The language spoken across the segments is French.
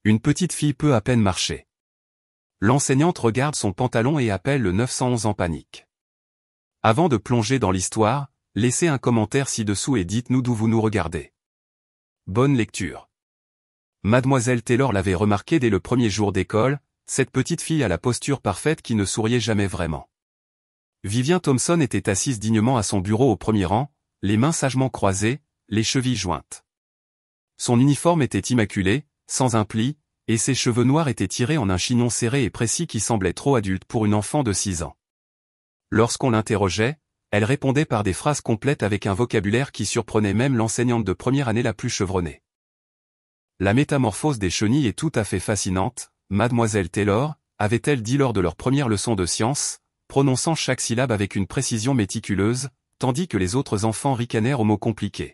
Une petite fille peut à peine marcher. L'enseignante regarde son pantalon et appelle le 911 en panique. Avant de plonger dans l'histoire, laissez un commentaire ci-dessous et dites-nous d'où vous nous regardez. Bonne lecture. Mademoiselle Taylor l'avait remarqué dès le premier jour d'école, cette petite fille à la posture parfaite qui ne souriait jamais vraiment. Vivian Thompson était assise dignement à son bureau au premier rang, les mains sagement croisées, les chevilles jointes. Son uniforme était immaculé, sans un pli, et ses cheveux noirs étaient tirés en un chignon serré et précis qui semblait trop adulte pour une enfant de 6 ans. Lorsqu'on l'interrogeait, elle répondait par des phrases complètes avec un vocabulaire qui surprenait même l'enseignante de première année la plus chevronnée. La métamorphose des chenilles est tout à fait fascinante, Mademoiselle Taylor, avait-elle dit lors de leur première leçon de sciences, prononçant chaque syllabe avec une précision méticuleuse, tandis que les autres enfants ricanèrent aux mots compliqués.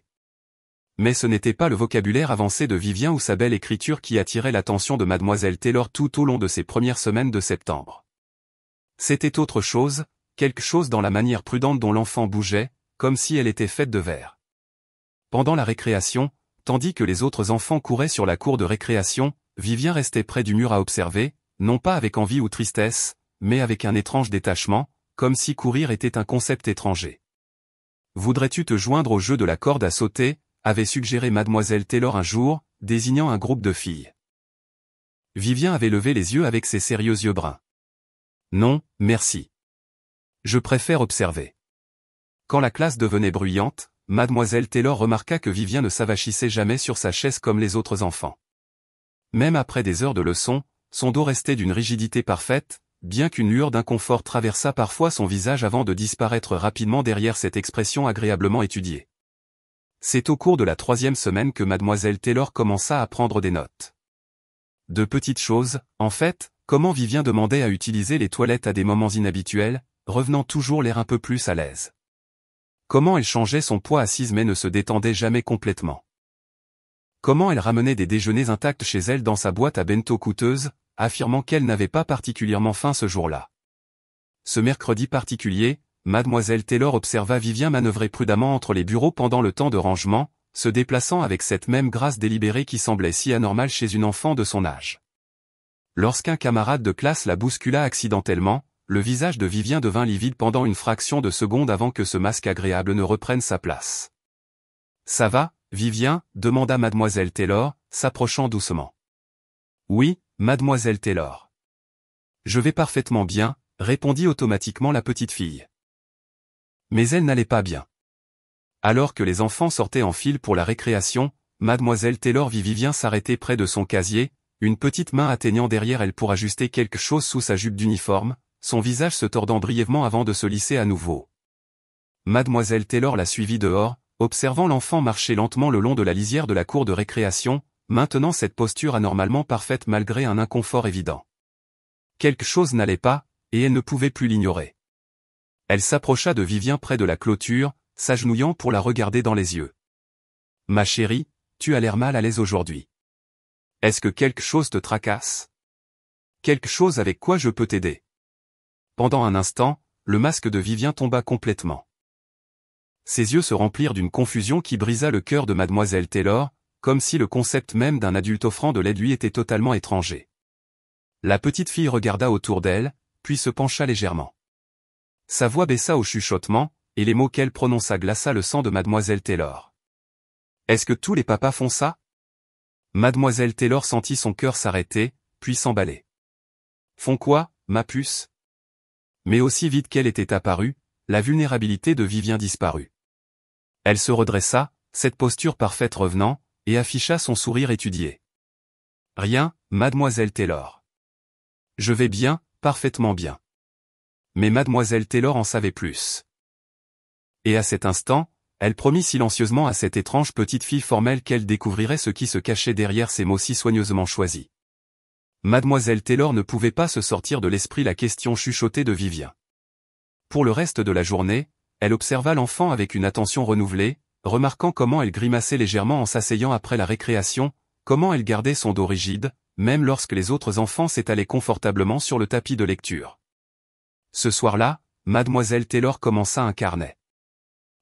Mais ce n'était pas le vocabulaire avancé de Vivian ou sa belle écriture qui attirait l'attention de Mademoiselle Taylor tout au long de ces premières semaines de septembre. C'était autre chose, quelque chose dans la manière prudente dont l'enfant bougeait, comme si elle était faite de verre. Pendant la récréation, tandis que les autres enfants couraient sur la cour de récréation, Vivian restait près du mur à observer, non pas avec envie ou tristesse, mais avec un étrange détachement, comme si courir était un concept étranger. « Voudrais-tu te joindre au jeu de la corde à sauter ?» avait suggéré Mademoiselle Taylor un jour, désignant un groupe de filles. Vivian avait levé les yeux avec ses sérieux yeux bruns. « Non, merci. Je préfère observer. » Quand la classe devenait bruyante, Mademoiselle Taylor remarqua que Vivian ne s'avachissait jamais sur sa chaise comme les autres enfants. Même après des heures de leçon, son dos restait d'une rigidité parfaite, bien qu'une lueur d'inconfort traversât parfois son visage avant de disparaître rapidement derrière cette expression agréablement étudiée. C'est au cours de la 3e semaine que Mademoiselle Taylor commença à prendre des notes. De petites choses, en fait, comment Vivian demandait à utiliser les toilettes à des moments inhabituels, revenant toujours l'air un peu plus à l'aise. Comment elle changeait son poids assise mais ne se détendait jamais complètement. Comment elle ramenait des déjeuners intacts chez elle dans sa boîte à bento coûteuse, affirmant qu'elle n'avait pas particulièrement faim ce jour-là. Ce mercredi particulier, Mademoiselle Taylor observa Vivian manœuvrer prudemment entre les bureaux pendant le temps de rangement, se déplaçant avec cette même grâce délibérée qui semblait si anormale chez une enfant de son âge. Lorsqu'un camarade de classe la bouscula accidentellement, le visage de Vivian devint livide pendant une fraction de seconde avant que ce masque agréable ne reprenne sa place. « Ça va, Vivian ?» demanda Mademoiselle Taylor, s'approchant doucement. « Oui, Mademoiselle Taylor. »« Je vais parfaitement bien », répondit automatiquement la petite fille. Mais elle n'allait pas bien. Alors que les enfants sortaient en file pour la récréation, Mademoiselle Taylor vit Vivian s'arrêter près de son casier, une petite main atteignant derrière elle pour ajuster quelque chose sous sa jupe d'uniforme, son visage se tordant brièvement avant de se lisser à nouveau. Mademoiselle Taylor la suivit dehors, observant l'enfant marcher lentement le long de la lisière de la cour de récréation, maintenant cette posture anormalement parfaite malgré un inconfort évident. Quelque chose n'allait pas, et elle ne pouvait plus l'ignorer. Elle s'approcha de Vivian près de la clôture, s'agenouillant pour la regarder dans les yeux. « Ma chérie, tu as l'air mal à l'aise aujourd'hui. Est-ce que quelque chose te tracasse? Quelque chose avec quoi je peux t'aider ?» Pendant un instant, le masque de Vivian tomba complètement. Ses yeux se remplirent d'une confusion qui brisa le cœur de Mademoiselle Taylor, comme si le concept même d'un adulte offrant de l'aide lui était totalement étranger. La petite fille regarda autour d'elle, puis se pencha légèrement. Sa voix baissa au chuchotement, et les mots qu'elle prononça glaça le sang de Mademoiselle Taylor. « Est-ce que tous les papas font ça ?» Mademoiselle Taylor sentit son cœur s'arrêter, puis s'emballer. « Font quoi, ma puce ?» Mais aussi vite qu'elle était apparue, la vulnérabilité de Vivian disparut. Elle se redressa, cette posture parfaite revenant, et afficha son sourire étudié. « Rien, Mademoiselle Taylor. Je vais bien, parfaitement bien. » Mais Mademoiselle Taylor en savait plus. Et à cet instant, elle promit silencieusement à cette étrange petite fille formelle qu'elle découvrirait ce qui se cachait derrière ces mots si soigneusement choisis. Mademoiselle Taylor ne pouvait pas se sortir de l'esprit la question chuchotée de Vivian. Pour le reste de la journée, elle observa l'enfant avec une attention renouvelée, remarquant comment elle grimaçait légèrement en s'asseyant après la récréation, comment elle gardait son dos rigide, même lorsque les autres enfants s'étalaient confortablement sur le tapis de lecture. Ce soir-là, Mademoiselle Taylor commença un carnet.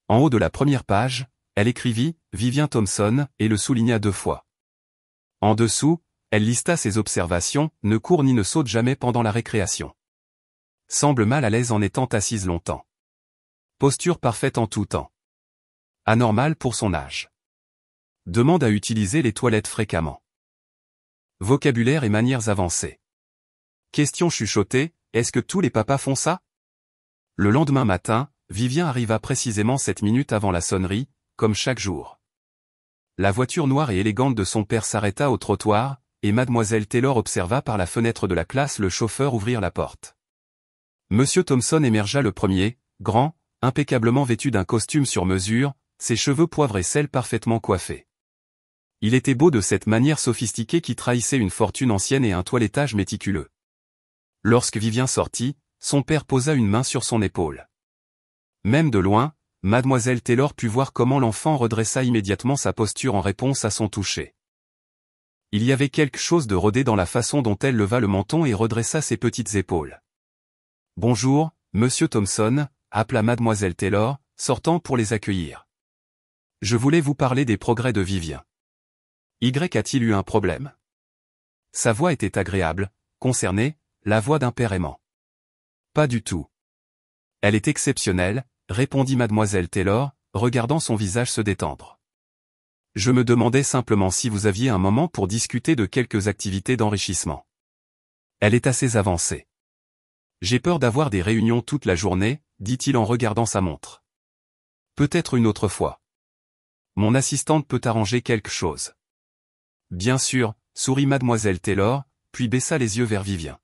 En haut de la première page, elle écrivit « Vivian Thompson » et le souligna 2 fois. En dessous, Elle lista ses observations, ne court ni ne saute jamais pendant la récréation. Semble mal à l'aise en étant assise longtemps. Posture parfaite en tout temps. Anormal pour son âge. Demande à utiliser les toilettes fréquemment. Vocabulaire et manières avancées. Question chuchotée, est-ce que tous les papas font ça? Le lendemain matin, Vivien arriva précisément 7 minutes avant la sonnerie, comme chaque jour. La voiture noire et élégante de son père s'arrêta au trottoir, et mademoiselle Taylor observa par la fenêtre de la classe le chauffeur ouvrir la porte. Monsieur Thompson émergea le premier, grand, impeccablement vêtu d'un costume sur mesure, ses cheveux poivre et sel parfaitement coiffés. Il était beau de cette manière sophistiquée qui trahissait une fortune ancienne et un toilettage méticuleux. Lorsque Vivien sortit, son père posa une main sur son épaule. Même de loin, mademoiselle Taylor put voir comment l'enfant redressa immédiatement sa posture en réponse à son toucher. Il y avait quelque chose de rodé dans la façon dont elle leva le menton et redressa ses petites épaules. « Bonjour, monsieur Thompson », appela mademoiselle Taylor, sortant pour les accueillir. « Je voulais vous parler des progrès de Vivien. Y a-t-il eu un problème ?» Sa voix était agréable, concernée, la voix d'un père aimant. « Pas du tout. Elle est exceptionnelle, » répondit mademoiselle Taylor, regardant son visage se détendre. « Je me demandais simplement si vous aviez un moment pour discuter de quelques activités d'enrichissement. Elle est assez avancée. J'ai peur d'avoir des réunions toute la journée, dit-il en regardant sa montre. Peut-être une autre fois. Mon assistante peut arranger quelque chose. Bien sûr, sourit mademoiselle Taylor, puis baissa les yeux vers Vivien.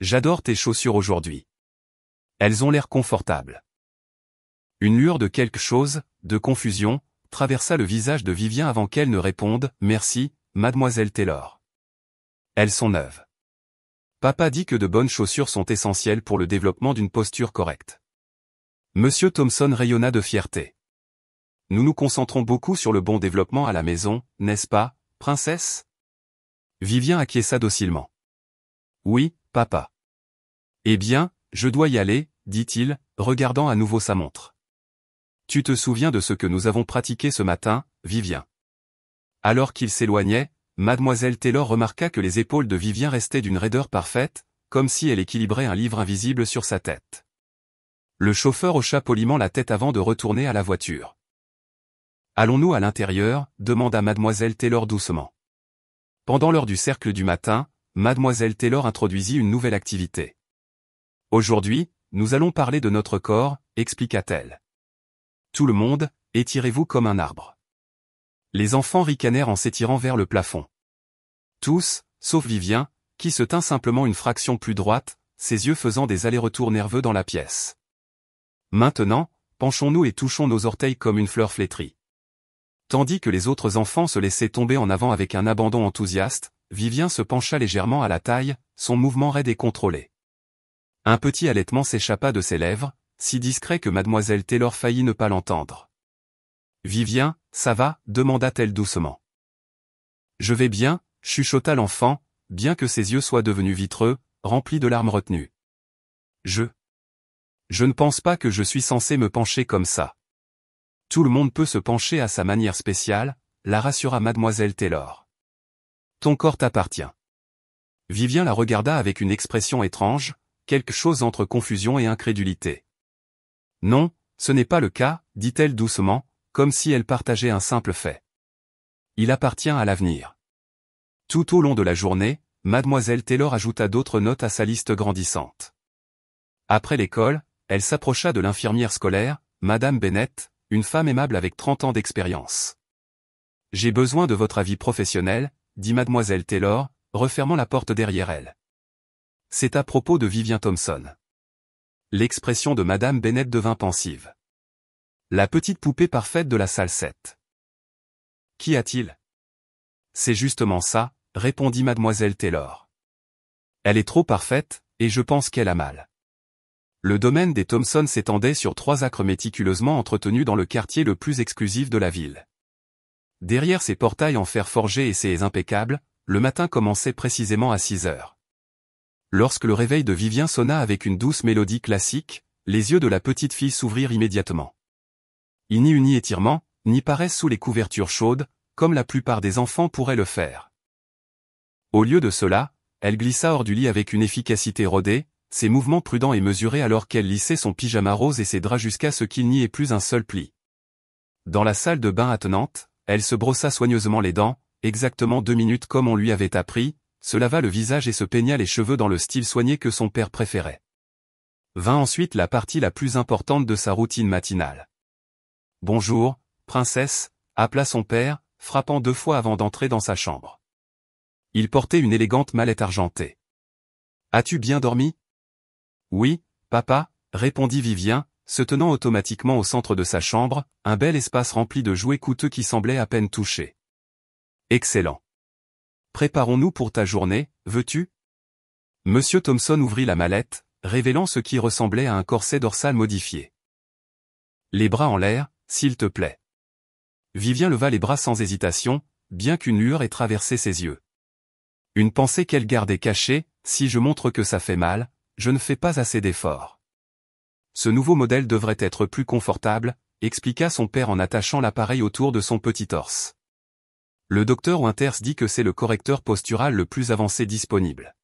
J'adore tes chaussures aujourd'hui. Elles ont l'air confortables. Une lueur de quelque chose, de confusion, traversa le visage de Vivien avant qu'elle ne réponde « Merci, mademoiselle Taylor. Elles sont neuves. Papa dit que de bonnes chaussures sont essentielles pour le développement d'une posture correcte. » Monsieur Thompson rayonna de fierté. Nous nous concentrons beaucoup sur le bon développement à la maison, n'est-ce pas, princesse? Vivien acquiesça docilement. Oui, papa. Eh bien, je dois y aller, dit-il, regardant à nouveau sa montre. Tu te souviens de ce que nous avons pratiqué ce matin, Vivien? Alors qu'il s'éloignait, mademoiselle Taylor remarqua que les épaules de Vivien restaient d'une raideur parfaite, comme si elle équilibrait un livre invisible sur sa tête. Le chauffeur hocha poliment la tête avant de retourner à la voiture. Allons-nous à l'intérieur? Demanda mademoiselle Taylor doucement. Pendant l'heure du cercle du matin, mademoiselle Taylor introduisit une nouvelle activité. Aujourd'hui, nous allons parler de notre corps, expliqua-t-elle. Tout le monde, étirez-vous comme un arbre. Les enfants ricanèrent en s'étirant vers le plafond. Tous, sauf Vivien, qui se tint simplement une fraction plus droite, ses yeux faisant des allers-retours nerveux dans la pièce. Maintenant, penchons-nous et touchons nos orteils comme une fleur flétrie. Tandis que les autres enfants se laissaient tomber en avant avec un abandon enthousiaste, Vivien se pencha légèrement à la taille, son mouvement raide et contrôlé. Un petit halètement s'échappa de ses lèvres, si discret que mademoiselle Taylor faillit ne pas l'entendre. « Vivien, ça va ?» demanda-t-elle doucement. « Je vais bien » chuchota l'enfant, bien que ses yeux soient devenus vitreux, remplis de larmes retenues. « Je ne pense pas que je suis censé me pencher comme ça. » Tout le monde peut se pencher à sa manière spéciale, la rassura mademoiselle Taylor. « Ton corps t'appartient. » Vivien la regarda avec une expression étrange, quelque chose entre confusion et incrédulité. « Non, ce n'est pas le cas, » dit-elle doucement, comme si elle partageait un simple fait. « Il appartient à l'avenir. » Tout au long de la journée, mademoiselle Taylor ajouta d'autres notes à sa liste grandissante. Après l'école, elle s'approcha de l'infirmière scolaire, madame Bennett, une femme aimable avec 30 ans d'expérience. « J'ai besoin de votre avis professionnel, » dit mademoiselle Taylor, refermant la porte derrière elle. « C'est à propos de Vivien Thompson. » L'expression de madame Bennett devint pensive. La petite poupée parfaite de la salle 7. « Qu'y a-t-il ? » « C'est justement ça, » répondit mademoiselle Taylor. « Elle est trop parfaite, et je pense qu'elle a mal. » Le domaine des Thompson s'étendait sur 3 acres méticuleusement entretenus dans le quartier le plus exclusif de la ville. Derrière ses portails en fer forgé et ses haies impeccables, le matin commençait précisément à 6 heures. Lorsque le réveil de Vivien sonna avec une douce mélodie classique, les yeux de la petite fille s'ouvrirent immédiatement. Il n'y eut ni étirement, ni paresse sous les couvertures chaudes, comme la plupart des enfants pourraient le faire. Au lieu de cela, elle glissa hors du lit avec une efficacité rodée, ses mouvements prudents et mesurés alors qu'elle lissait son pyjama rose et ses draps jusqu'à ce qu'il n'y ait plus un seul pli. Dans la salle de bain attenante, elle se brossa soigneusement les dents, exactement 2 minutes comme on lui avait appris, se lava le visage et se peigna les cheveux dans le style soigné que son père préférait. Vint ensuite la partie la plus importante de sa routine matinale. « Bonjour, princesse », appela son père, frappant 2 fois avant d'entrer dans sa chambre. Il portait une élégante mallette argentée. « As-tu bien dormi ?»« Oui, papa », répondit Vivien, se tenant automatiquement au centre de sa chambre, un bel espace rempli de jouets coûteux qui semblaient à peine touchés. « Excellent. Préparons-nous pour ta journée, veux-tu ?» Monsieur Thompson ouvrit la mallette, révélant ce qui ressemblait à un corset dorsal modifié. « Les bras en l'air, s'il te plaît. » Vivien leva les bras sans hésitation, bien qu'une lueur ait traversé ses yeux. Une pensée qu'elle gardait cachée, si je montre que ça fait mal, je ne fais pas assez d'efforts. Ce nouveau modèle devrait être plus confortable, expliqua son père en attachant l'appareil autour de son petit torse. Le docteur Winters dit que c'est le correcteur postural le plus avancé disponible.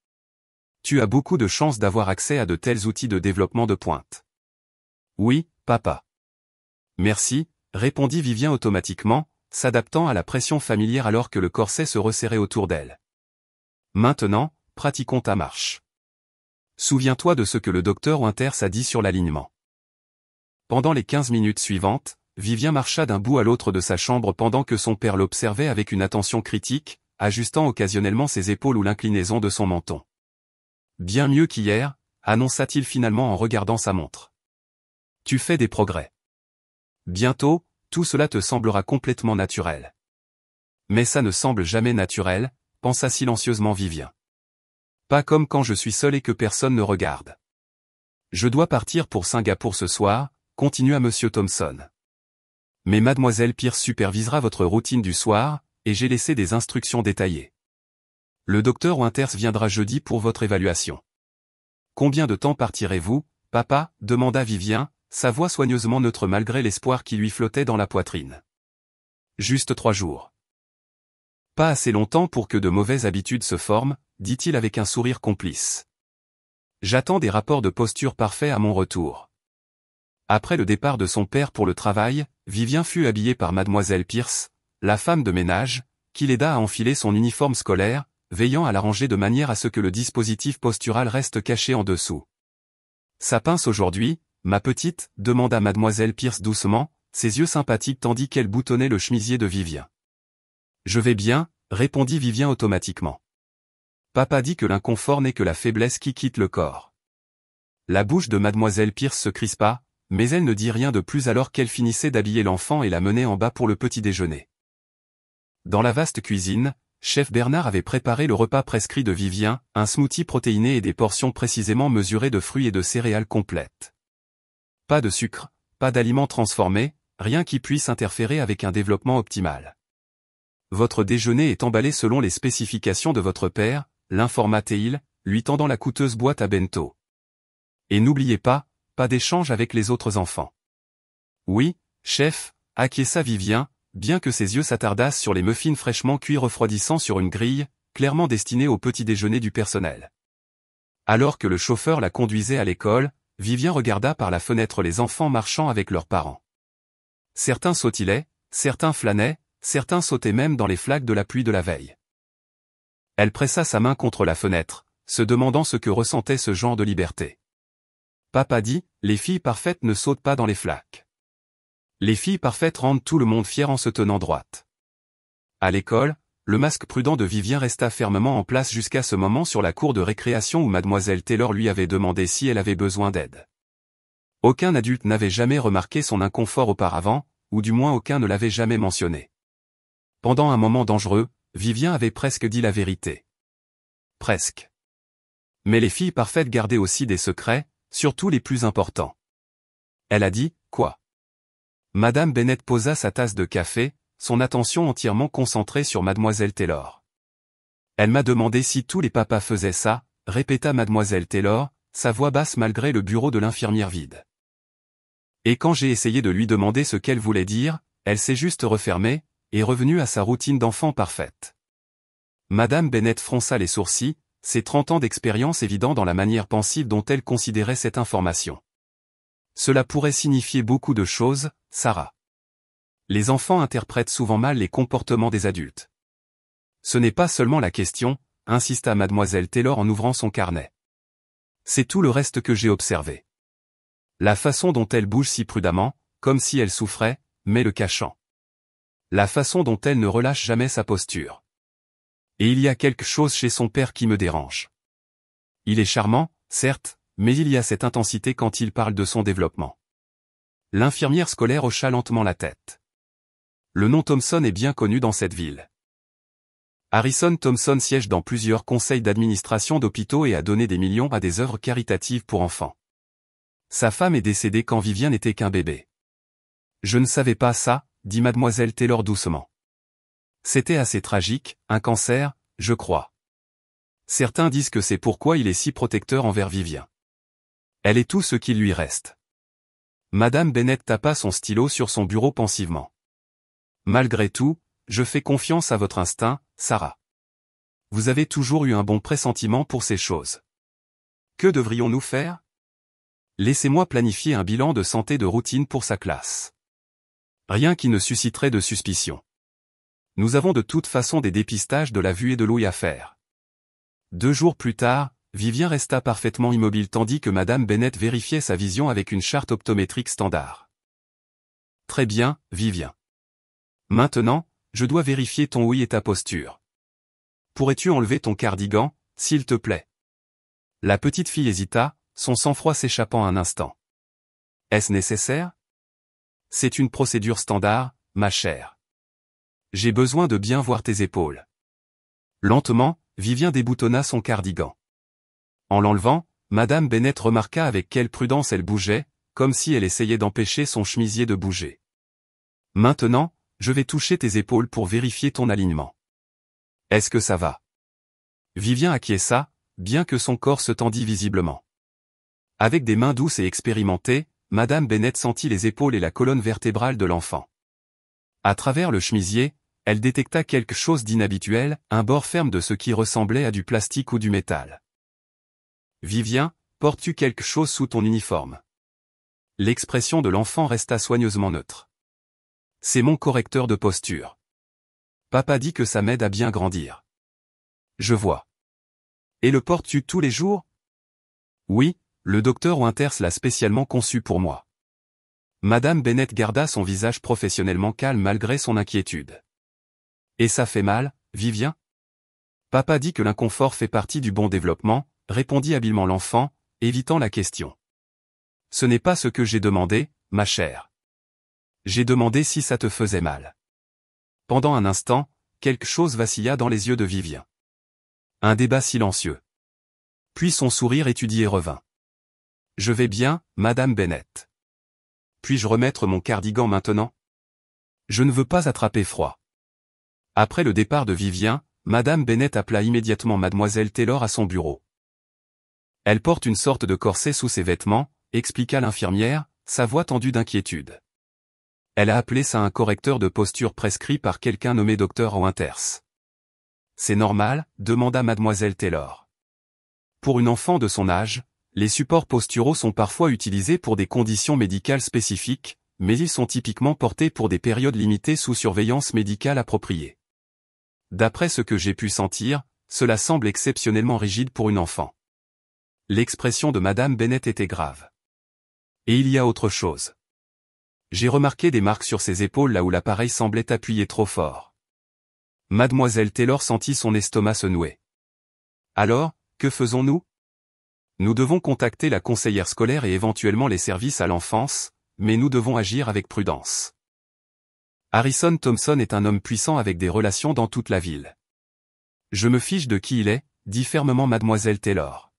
Tu as beaucoup de chance d'avoir accès à de tels outils de développement de pointe. Oui, papa. Merci, répondit Vivien automatiquement, s'adaptant à la pression familière alors que le corset se resserrait autour d'elle. Maintenant, pratiquons ta marche. Souviens-toi de ce que le docteur Winters a dit sur l'alignement. Pendant les 15 minutes suivantes, Vivien marcha d'un bout à l'autre de sa chambre pendant que son père l'observait avec une attention critique, ajustant occasionnellement ses épaules ou l'inclinaison de son menton. Bien mieux qu'hier, annonça-t-il finalement en regardant sa montre. Tu fais des progrès. Bientôt, tout cela te semblera complètement naturel. Mais ça ne semble jamais naturel, pensa silencieusement Vivien. Pas comme quand je suis seul et que personne ne regarde. Je dois partir pour Singapour ce soir, continua Monsieur Thompson. Mais Mademoiselle Pierce supervisera votre routine du soir, et j'ai laissé des instructions détaillées. Le docteur Winters viendra jeudi pour votre évaluation. Combien de temps partirez-vous, papa, demanda Vivien, sa voix soigneusement neutre malgré l'espoir qui lui flottait dans la poitrine. Juste 3 jours. Pas assez longtemps pour que de mauvaises habitudes se forment, dit-il avec un sourire complice. J'attends des rapports de posture parfaits à mon retour. Après le départ de son père pour le travail, Vivien fut habillé par Mademoiselle Pierce, la femme de ménage, qui l'aida à enfiler son uniforme scolaire, veillant à l'arranger de manière à ce que le dispositif postural reste caché en dessous. Ça pince aujourd'hui, ma petite, demanda Mademoiselle Pierce doucement, ses yeux sympathiques tandis qu'elle boutonnait le chemisier de Vivien. Je vais bien, répondit Vivien automatiquement. Papa dit que l'inconfort n'est que la faiblesse qui quitte le corps. La bouche de Mademoiselle Pierce se crispa, mais elle ne dit rien de plus alors qu'elle finissait d'habiller l'enfant et la menait en bas pour le petit déjeuner. Dans la vaste cuisine, chef Bernard avait préparé le repas prescrit de Vivien, un smoothie protéiné et des portions précisément mesurées de fruits et de céréales complètes. Pas de sucre, pas d'aliments transformés, rien qui puisse interférer avec un développement optimal. Votre déjeuner est emballé selon les spécifications de votre père, l'informa-t-il, lui tendant la coûteuse boîte à bento. Et n'oubliez pas d'échange avec les autres enfants. Oui, chef, acquiesça Vivien, bien que ses yeux s'attardassent sur les muffins fraîchement cuits refroidissant sur une grille, clairement destinée au petit déjeuner du personnel. Alors que le chauffeur la conduisait à l'école, Vivien regarda par la fenêtre les enfants marchant avec leurs parents. Certains sautillaient, certains flânaient, certains sautaient même dans les flaques de la pluie de la veille. Elle pressa sa main contre la fenêtre, se demandant ce que ressentait ce genre de liberté. Papa dit, les filles parfaites ne sautent pas dans les flaques. Les filles parfaites rendent tout le monde fier en se tenant droite. À l'école, le masque prudent de Vivien resta fermement en place jusqu'à ce moment sur la cour de récréation où Mademoiselle Taylor lui avait demandé si elle avait besoin d'aide. Aucun adulte n'avait jamais remarqué son inconfort auparavant, ou du moins aucun ne l'avait jamais mentionné. Pendant un moment dangereux, Vivien avait presque dit la vérité. Presque. Mais les filles parfaites gardaient aussi des secrets, surtout les plus importants. Elle a dit, quoi? Madame Bennett posa sa tasse de café, son attention entièrement concentrée sur Mademoiselle Taylor. Elle m'a demandé si tous les papas faisaient ça, répéta Mademoiselle Taylor, sa voix basse malgré le bureau de l'infirmière vide. Et quand j'ai essayé de lui demander ce qu'elle voulait dire, elle s'est juste refermée, et revenue à sa routine d'enfant parfaite. Madame Bennett fronça les sourcils, ses 30 ans d'expérience évident dans la manière pensive dont elle considérait cette information. Cela pourrait signifier beaucoup de choses, Sarah. Les enfants interprètent souvent mal les comportements des adultes. Ce n'est pas seulement la question, insista mademoiselle Taylor en ouvrant son carnet. C'est tout le reste que j'ai observé. La façon dont elle bouge si prudemment, comme si elle souffrait, mais le cachant. La façon dont elle ne relâche jamais sa posture. Et il y a quelque chose chez son père qui me dérange. Il est charmant, certes, mais il y a cette intensité quand il parle de son développement. L'infirmière scolaire hocha lentement la tête. Le nom Thompson est bien connu dans cette ville. Harrison Thompson siège dans plusieurs conseils d'administration d'hôpitaux et a donné des millions à des œuvres caritatives pour enfants. Sa femme est décédée quand Vivien n'était qu'un bébé. Je ne savais pas ça, dit mademoiselle Taylor doucement. C'était assez tragique, un cancer, je crois. Certains disent que c'est pourquoi il est si protecteur envers Vivien. Elle est tout ce qu'il lui reste. Madame Bennett tapa son stylo sur son bureau pensivement. Malgré tout, je fais confiance à votre instinct, Sarah. Vous avez toujours eu un bon pressentiment pour ces choses. Que devrions-nous faire? Laissez-moi planifier un bilan de santé de routine pour sa classe. Rien qui ne susciterait de suspicion. Nous avons de toute façon des dépistages de la vue et de l'ouïe à faire. 2 jours plus tard, Vivien resta parfaitement immobile tandis que Madame Bennett vérifiait sa vision avec une charte optométrique standard. Très bien, Vivien. Maintenant, je dois vérifier ton ouïe et ta posture. Pourrais-tu enlever ton cardigan, s'il te plaît? La petite fille hésita, son sang-froid s'échappant un instant. Est-ce nécessaire? C'est une procédure standard, ma chère. J'ai besoin de bien voir tes épaules. Lentement, Vivien déboutonna son cardigan. En l'enlevant, Madame Bennett remarqua avec quelle prudence elle bougeait, comme si elle essayait d'empêcher son chemisier de bouger. Maintenant, je vais toucher tes épaules pour vérifier ton alignement. Est-ce que ça va? Vivien acquiesça, bien que son corps se tendît visiblement. Avec des mains douces et expérimentées, Madame Bennett sentit les épaules et la colonne vertébrale de l'enfant. À travers le chemisier, elle détecta quelque chose d'inhabituel, un bord ferme de ce qui ressemblait à du plastique ou du métal. Vivien, portes-tu quelque chose sous ton uniforme? L'expression de l'enfant resta soigneusement neutre. C'est mon correcteur de posture. Papa dit que ça m'aide à bien grandir. Je vois. Et le portes-tu tous les jours? Oui, le docteur Winters l'a spécialement conçu pour moi. Madame Bennett garda son visage professionnellement calme malgré son inquiétude. Et ça fait mal, Vivien? Papa dit que l'inconfort fait partie du bon développement, répondit habilement l'enfant, évitant la question. Ce n'est pas ce que j'ai demandé, ma chère. J'ai demandé si ça te faisait mal. Pendant un instant, quelque chose vacilla dans les yeux de Vivien. Un débat silencieux. Puis son sourire étudié revint. Je vais bien, Madame Bennett. Puis-je remettre mon cardigan maintenant? Je ne veux pas attraper froid. Après le départ de Vivien, Madame Bennett appela immédiatement Mademoiselle Taylor à son bureau. Elle porte une sorte de corset sous ses vêtements, expliqua l'infirmière, sa voix tendue d'inquiétude. Elle a appelé ça un correcteur de posture prescrit par quelqu'un nommé Dr Winters. C'est normal, demanda Mademoiselle Taylor. Pour une enfant de son âge, les supports posturaux sont parfois utilisés pour des conditions médicales spécifiques, mais ils sont typiquement portés pour des périodes limitées sous surveillance médicale appropriée. D'après ce que j'ai pu sentir, cela semble exceptionnellement rigide pour une enfant. L'expression de Madame Bennett était grave. Et il y a autre chose. J'ai remarqué des marques sur ses épaules là où l'appareil semblait appuyer trop fort. Mademoiselle Taylor sentit son estomac se nouer. Alors, que faisons-nous? Nous devons contacter la conseillère scolaire et éventuellement les services à l'enfance, mais nous devons agir avec prudence. Harrison Thompson est un homme puissant avec des relations dans toute la ville. Je me fiche de qui il est, dit fermement Mademoiselle Taylor.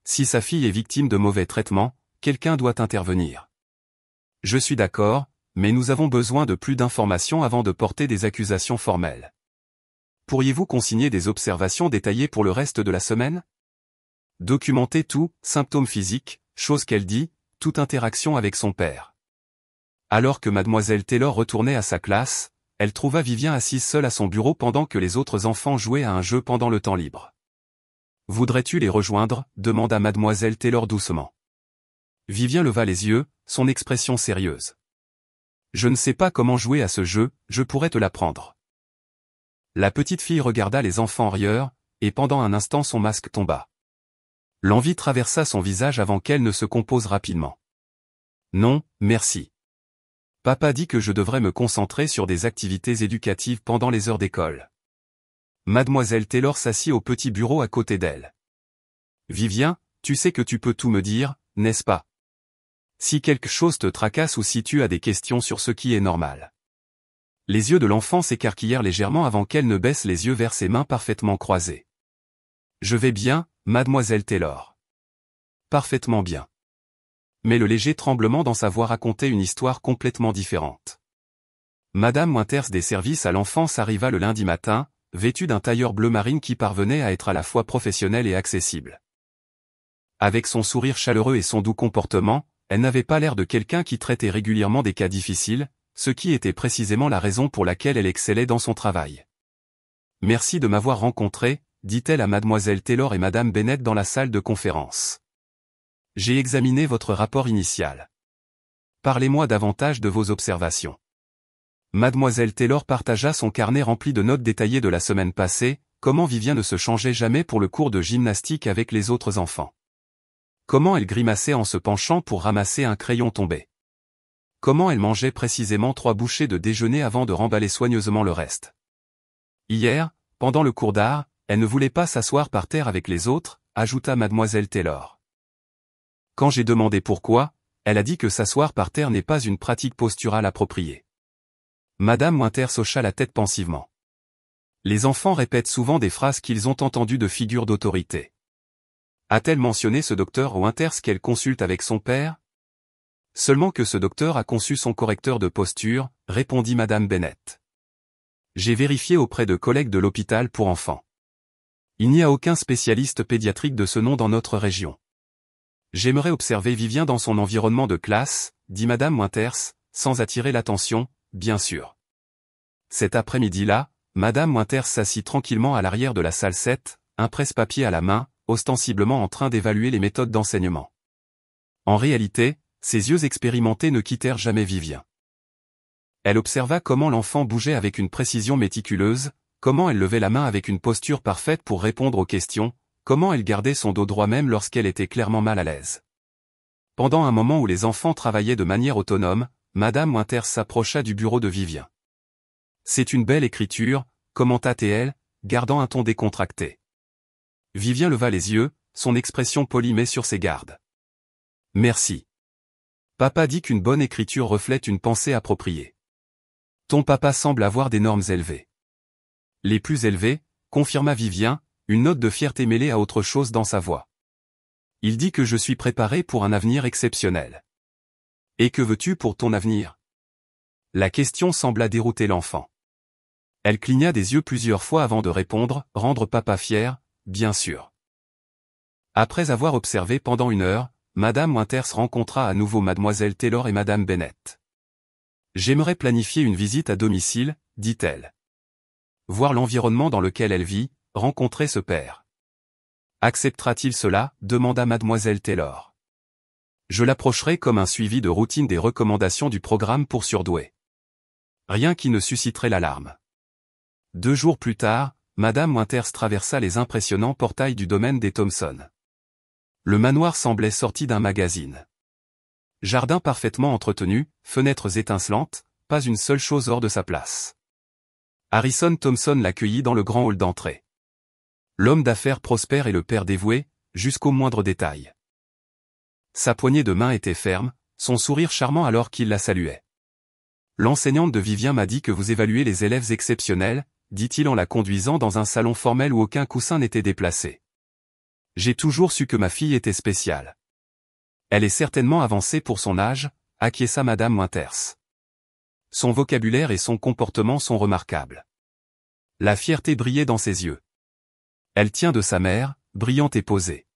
Si sa fille est victime de mauvais traitements, quelqu'un doit intervenir. Je suis d'accord, mais nous avons besoin de plus d'informations avant de porter des accusations formelles. Pourriez-vous consigner des observations détaillées pour le reste de la semaine? Documenter tout, symptômes physiques, choses qu'elle dit, toute interaction avec son père. Alors que Mademoiselle Taylor retournait à sa classe, elle trouva Vivien assise seule à son bureau pendant que les autres enfants jouaient à un jeu pendant le temps libre. « Voudrais-tu les rejoindre » demanda mademoiselle Taylor doucement. Vivien leva les yeux, son expression sérieuse. « Je ne sais pas comment jouer à ce jeu, je pourrais te l'apprendre. » La petite fille regarda les enfants rieurs, et pendant un instant son masque tomba. L'envie traversa son visage avant qu'elle ne se compose rapidement. « Non, merci. Papa dit que je devrais me concentrer sur des activités éducatives pendant les heures d'école. » Mademoiselle Taylor s'assit au petit bureau à côté d'elle. « Vivien, tu sais que tu peux tout me dire, n'est-ce pas? Si quelque chose te tracasse ou si tu as des questions sur ce qui est normal. » Les yeux de l'enfant s'écarquillèrent légèrement avant qu'elle ne baisse les yeux vers ses mains parfaitement croisées. « Je vais bien, mademoiselle Taylor. »« Parfaitement bien. » Mais le léger tremblement dans sa voix racontait une histoire complètement différente. Madame Winters des services à l'enfance arriva le lundi matin, vêtue d'un tailleur bleu marine qui parvenait à être à la fois professionnel et accessible. Avec son sourire chaleureux et son doux comportement, elle n'avait pas l'air de quelqu'un qui traitait régulièrement des cas difficiles, ce qui était précisément la raison pour laquelle elle excellait dans son travail. « Merci de m'avoir rencontré », dit-elle à mademoiselle Taylor et madame Bennett dans la salle de conférence. « J'ai examiné votre rapport initial. Parlez-moi davantage de vos observations. » Mademoiselle Taylor partagea son carnet rempli de notes détaillées de la semaine passée, comment Vivien ne se changeait jamais pour le cours de gymnastique avec les autres enfants. Comment elle grimaçait en se penchant pour ramasser un crayon tombé. Comment elle mangeait précisément 3 bouchées de déjeuner avant de remballer soigneusement le reste. Hier, pendant le cours d'art, elle ne voulait pas s'asseoir par terre avec les autres, ajouta mademoiselle Taylor. Quand j'ai demandé pourquoi, elle a dit que s'asseoir par terre n'est pas une pratique posturale appropriée. Madame Winters hocha la tête pensivement. Les enfants répètent souvent des phrases qu'ils ont entendues de figures d'autorité. A-t-elle mentionné ce docteur Winters qu'elle consulte avec son père? Seulement que ce docteur a conçu son correcteur de posture, répondit madame Bennett. J'ai vérifié auprès de collègues de l'hôpital pour enfants. Il n'y a aucun spécialiste pédiatrique de ce nom dans notre région. J'aimerais observer Vivien dans son environnement de classe, dit madame Winters, sans attirer l'attention, bien sûr. Cet après-midi-là, madame Winters s'assit tranquillement à l'arrière de la salle 7, un presse-papier à la main, ostensiblement en train d'évaluer les méthodes d'enseignement. En réalité, ses yeux expérimentés ne quittèrent jamais Vivien. Elle observa comment l'enfant bougeait avec une précision méticuleuse, comment elle levait la main avec une posture parfaite pour répondre aux questions, comment elle gardait son dos droit même lorsqu'elle était clairement mal à l'aise. Pendant un moment où les enfants travaillaient de manière autonome, madame Winters s'approcha du bureau de Vivien. « C'est une belle écriture », commenta-t-elle, gardant un ton décontracté. Vivien leva les yeux, son expression polie mais sur ses gardes. « Merci. Papa dit qu'une bonne écriture reflète une pensée appropriée. Ton papa semble avoir des normes élevées. » Les plus élevées, confirma Vivien, une note de fierté mêlée à autre chose dans sa voix. Il dit que je suis préparé pour un avenir exceptionnel. Et que veux-tu pour ton avenir? La question sembla dérouter l'enfant. Elle cligna des yeux plusieurs fois avant de répondre, rendre papa fier, bien sûr. Après avoir observé pendant 1 heure, madame Winters rencontra à nouveau mademoiselle Taylor et madame Bennett. J'aimerais planifier une visite à domicile, dit-elle. Voir l'environnement dans lequel elle vit, rencontrer ce père. Acceptera-t-il cela? Demanda mademoiselle Taylor. Je l'approcherai comme un suivi de routine des recommandations du programme pour surdoués. Rien qui ne susciterait l'alarme. 2 jours plus tard, madame Winters traversa les impressionnants portails du domaine des Thompson. Le manoir semblait sorti d'un magazine. Jardin parfaitement entretenu, fenêtres étincelantes, pas une seule chose hors de sa place. Harrison Thompson l'accueillit dans le grand hall d'entrée. L'homme d'affaires prospère et le père dévoué, jusqu'au moindre détail. Sa poignée de main était ferme, son sourire charmant alors qu'il la saluait. L'enseignante de Vivien m'a dit que vous évaluez les élèves exceptionnels, dit-il en la conduisant dans un salon formel où aucun coussin n'était déplacé. J'ai toujours su que ma fille était spéciale. Elle est certainement avancée pour son âge, acquiesça madame Winters. Son vocabulaire et son comportement sont remarquables. La fierté brillait dans ses yeux. Elle tient de sa mère, brillante et posée.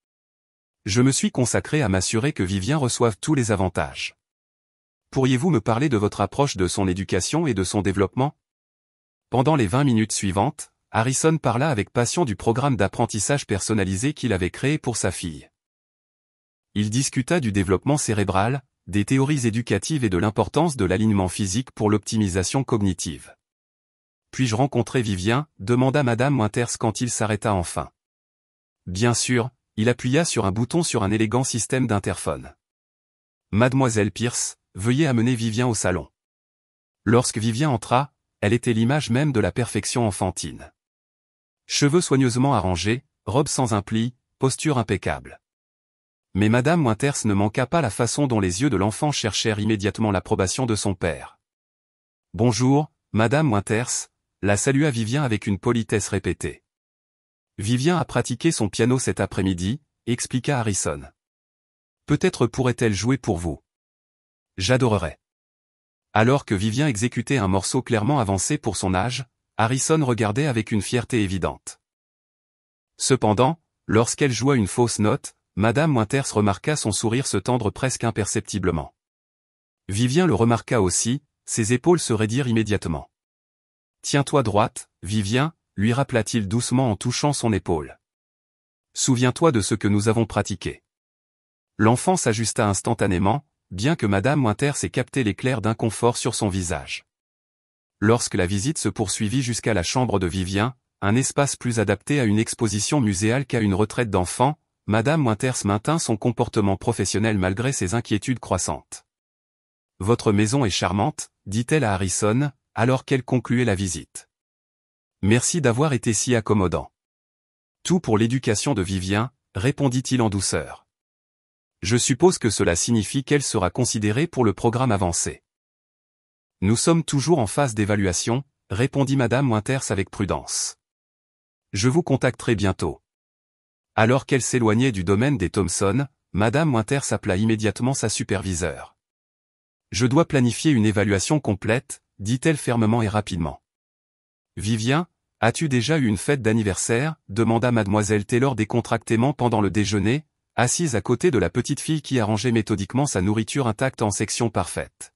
Je me suis consacré à m'assurer que Vivien reçoive tous les avantages. Pourriez-vous me parler de votre approche de son éducation et de son développement? Pendant les 20 minutes suivantes, Harrison parla avec passion du programme d'apprentissage personnalisé qu'il avait créé pour sa fille. Il discuta du développement cérébral, des théories éducatives et de l'importance de l'alignement physique pour l'optimisation cognitive. « Puis-je rencontrer Vivien ?» demanda Madame Winters quand il s'arrêta enfin. Bien sûr, il appuya sur un bouton sur un élégant système d'interphone. « Mademoiselle Pierce, veuillez amener Vivien au salon. » Lorsque Vivien entra, elle était l'image même de la perfection enfantine. Cheveux soigneusement arrangés, robe sans un pli, posture impeccable. Mais Madame Winters ne manqua pas la façon dont les yeux de l'enfant cherchèrent immédiatement l'approbation de son père. « Bonjour, Madame Winters », la salua Vivien avec une politesse répétée. Vivien a pratiqué son piano cet après-midi, expliqua Harrison. Peut-être pourrait-elle jouer pour vous. J'adorerais. Alors que Vivien exécutait un morceau clairement avancé pour son âge, Harrison regardait avec une fierté évidente. Cependant, lorsqu'elle joua une fausse note, Madame Winters remarqua son sourire se tendre presque imperceptiblement. Vivien le remarqua aussi, ses épaules se raidirent immédiatement. « Tiens-toi droite, Vivien », lui rappela-t-il doucement en touchant son épaule. « Souviens-toi de ce que nous avons pratiqué. » L'enfant s'ajusta instantanément, bien que Madame Winters ait capté l'éclair d'inconfort sur son visage. Lorsque la visite se poursuivit jusqu'à la chambre de Vivien, un espace plus adapté à une exposition muséale qu'à une retraite d'enfants, Madame Winters maintint son comportement professionnel malgré ses inquiétudes croissantes. « Votre maison est charmante », dit-elle à Harrison, alors qu'elle concluait la visite. « Merci d'avoir été si accommodant. »« Tout pour l'éducation de Vivien », répondit-il en douceur. « Je suppose que cela signifie qu'elle sera considérée pour le programme avancé. »« Nous sommes toujours en phase d'évaluation », répondit Madame Winters avec prudence. « Je vous contacterai bientôt. » Alors qu'elle s'éloignait du domaine des Thompson, Madame Winters appela immédiatement sa superviseure. « Je dois planifier une évaluation complète », dit-elle fermement et rapidement. « Vivien, as-tu déjà eu une fête d'anniversaire ?» demanda Mademoiselle Taylor décontractément pendant le déjeuner, assise à côté de la petite fille qui arrangeait méthodiquement sa nourriture intacte en section parfaite.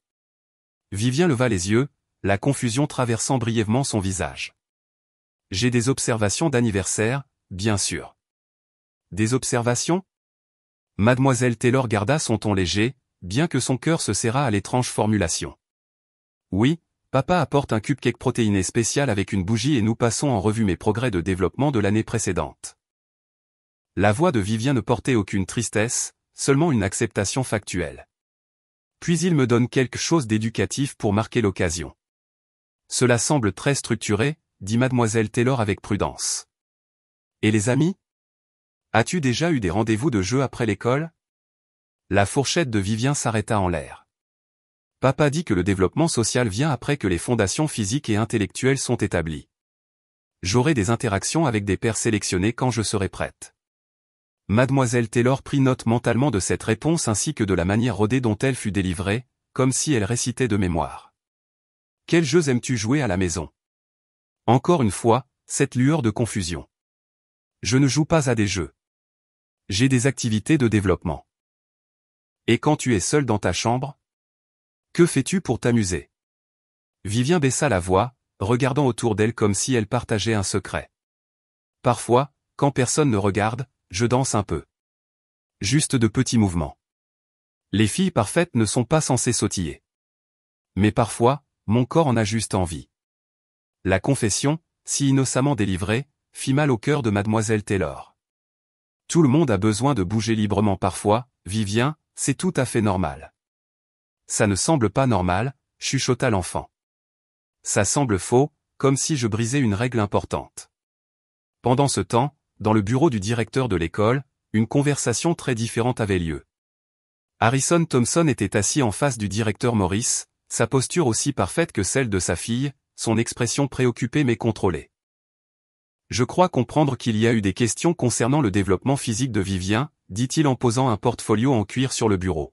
Vivien leva les yeux, la confusion traversant brièvement son visage. « J'ai des observations d'anniversaire, bien sûr. » Des observations ? Mademoiselle Taylor garda son ton léger, bien que son cœur se serrât à l'étrange formulation. Oui, papa apporte un cupcake protéiné spécial avec une bougie et nous passons en revue mes progrès de développement de l'année précédente. La voix de Vivien ne portait aucune tristesse, seulement une acceptation factuelle. Puis il me donne quelque chose d'éducatif pour marquer l'occasion. Cela semble très structuré, dit Mademoiselle Taylor avec prudence. Et les amis ? As-tu déjà eu des rendez-vous de jeu après l'école ? La fourchette de Vivien s'arrêta en l'air. Papa dit que le développement social vient après que les fondations physiques et intellectuelles sont établies. J'aurai des interactions avec des pairs sélectionnés quand je serai prête. Mademoiselle Taylor prit note mentalement de cette réponse ainsi que de la manière rodée dont elle fut délivrée, comme si elle récitait de mémoire. Quels jeux aimes-tu jouer à la maison ? Encore une fois, cette lueur de confusion. Je ne joue pas à des jeux. J'ai des activités de développement. Et quand tu es seul dans ta chambre ? Que fais-tu pour t'amuser ? Vivien baissa la voix, regardant autour d'elle comme si elle partageait un secret. Parfois, quand personne ne regarde, je danse un peu. Juste de petits mouvements. Les filles parfaites ne sont pas censées sautiller. Mais parfois, mon corps en a juste envie. La confession, si innocemment délivrée, fit mal au cœur de Mademoiselle Taylor. Tout le monde a besoin de bouger librement parfois, Vivien, c'est tout à fait normal. Ça ne semble pas normal, chuchota l'enfant. Ça semble faux, comme si je brisais une règle importante. Pendant ce temps, dans le bureau du directeur de l'école, une conversation très différente avait lieu. Harrison Thompson était assis en face du directeur Morris, sa posture aussi parfaite que celle de sa fille, son expression préoccupée mais contrôlée. Je crois comprendre qu'il y a eu des questions concernant le développement physique de Vivien, dit-il en posant un portfolio en cuir sur le bureau.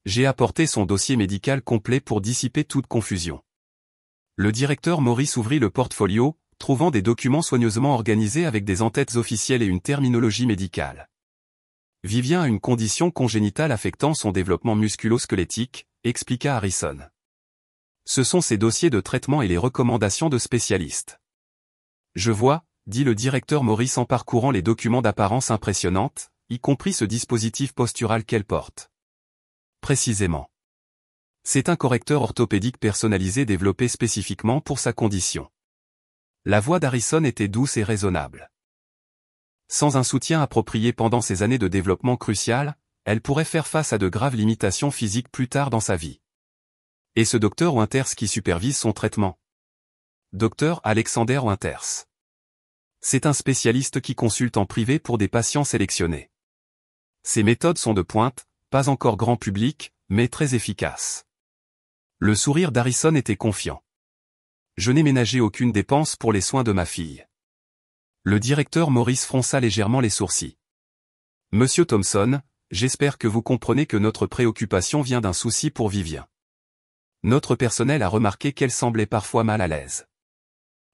J'ai apporté son dossier médical complet pour dissiper toute confusion. Le directeur Maurice ouvrit le portfolio, trouvant des documents soigneusement organisés avec des en-têtes officielles et une terminologie médicale. Vivien a une condition congénitale affectant son développement musculo-squelettique, expliqua Harrison. Ce sont ses dossiers de traitement et les recommandations de spécialistes. Je vois, dit le directeur Maurice en parcourant les documents d'apparence impressionnante, y compris ce dispositif postural qu'elle porte. Précisément. C'est un correcteur orthopédique personnalisé développé spécifiquement pour sa condition. La voix d'Harrison était douce et raisonnable. Sans un soutien approprié pendant ces années de développement crucial, elle pourrait faire face à de graves limitations physiques plus tard dans sa vie. Et ce docteur Winters qui supervise son traitement? Docteur Alexander Winters. C'est un spécialiste qui consulte en privé pour des patients sélectionnés. Ses méthodes sont de pointe, pas encore grand public, mais très efficaces. Le sourire d'Harrison était confiant. Je n'ai ménagé aucune dépense pour les soins de ma fille. Le directeur Maurice fronça légèrement les sourcils. Monsieur Thompson, j'espère que vous comprenez que notre préoccupation vient d'un souci pour Vivien. Notre personnel a remarqué qu'elle semblait parfois mal à l'aise.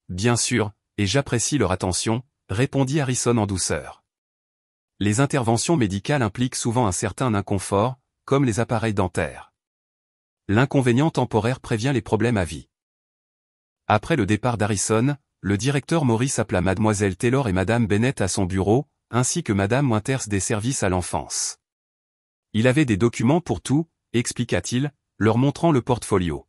Bien sûr, et j'apprécie leur attention, répondit Harrison en douceur. Les interventions médicales impliquent souvent un certain inconfort, comme les appareils dentaires. L'inconvénient temporaire prévient les problèmes à vie. Après le départ d'Harrison, le directeur Maurice appela Mademoiselle Taylor et Madame Bennett à son bureau, ainsi que Madame Winters des services à l'enfance. Il avait des documents pour tout, expliqua-t-il, leur montrant le portfolio.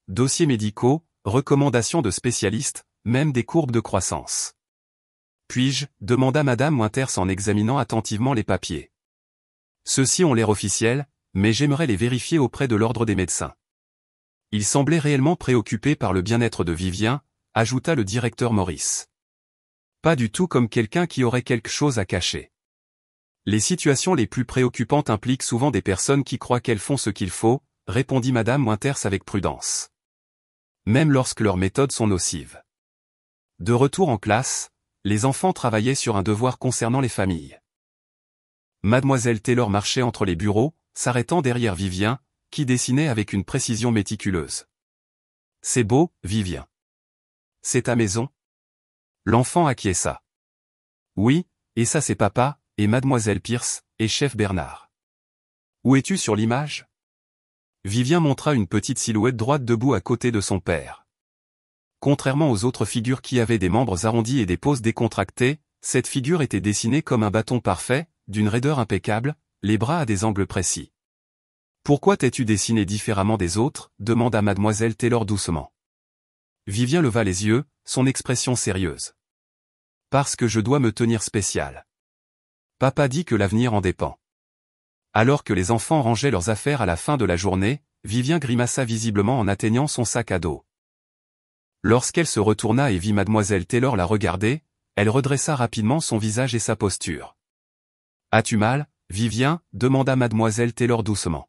Dossiers médicaux, recommandations de spécialistes, même des courbes de croissance. Puis-je, demanda Madame Winters en examinant attentivement les papiers. Ceux-ci ont l'air officiels, mais j'aimerais les vérifier auprès de l'ordre des médecins. Il semblait réellement préoccupé par le bien-être de Vivien, ajouta le directeur Maurice. Pas du tout comme quelqu'un qui aurait quelque chose à cacher. Les situations les plus préoccupantes impliquent souvent des personnes qui croient qu'elles font ce qu'il faut, répondit Madame Winters avec prudence. Même lorsque leurs méthodes sont nocives. De retour en classe, les enfants travaillaient sur un devoir concernant les familles. Mademoiselle Taylor marchait entre les bureaux, s'arrêtant derrière Vivien, qui dessinait avec une précision méticuleuse. C'est beau, Vivien. C'est ta maison? L'enfant acquiesça. Oui, et ça c'est papa, et Mademoiselle Pierce, et chef Bernard. Où es-tu sur l'image? Vivien montra une petite silhouette droite debout à côté de son père. Contrairement aux autres figures qui avaient des membres arrondis et des poses décontractées, cette figure était dessinée comme un bâton parfait, d'une raideur impeccable, les bras à des angles précis. Pourquoi t'es-tu dessiné différemment des autres? Demanda Mademoiselle Taylor doucement. Vivien leva les yeux, son expression sérieuse. Parce que je dois me tenir spécial. Papa dit que l'avenir en dépend. Alors que les enfants rangeaient leurs affaires à la fin de la journée, Vivien grimaça visiblement en atteignant son sac à dos. Lorsqu'elle se retourna et vit Mademoiselle Taylor la regarder, elle redressa rapidement son visage et sa posture. As-tu mal, Vivien? Demanda Mademoiselle Taylor doucement.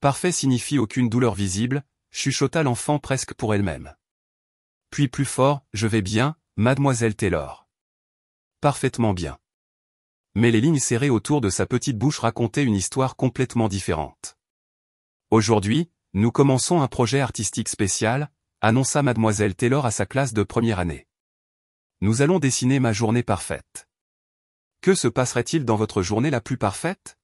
Parfait signifie aucune douleur visible, chuchota l'enfant presque pour elle-même. Puis plus fort, je vais bien, Mademoiselle Taylor. Parfaitement bien. Mais les lignes serrées autour de sa petite bouche racontaient une histoire complètement différente. Aujourd'hui, nous commençons un projet artistique spécial, annonça Mademoiselle Taylor à sa classe de première année. Nous allons dessiner ma journée parfaite. Que se passerait-il dans votre journée la plus parfaite?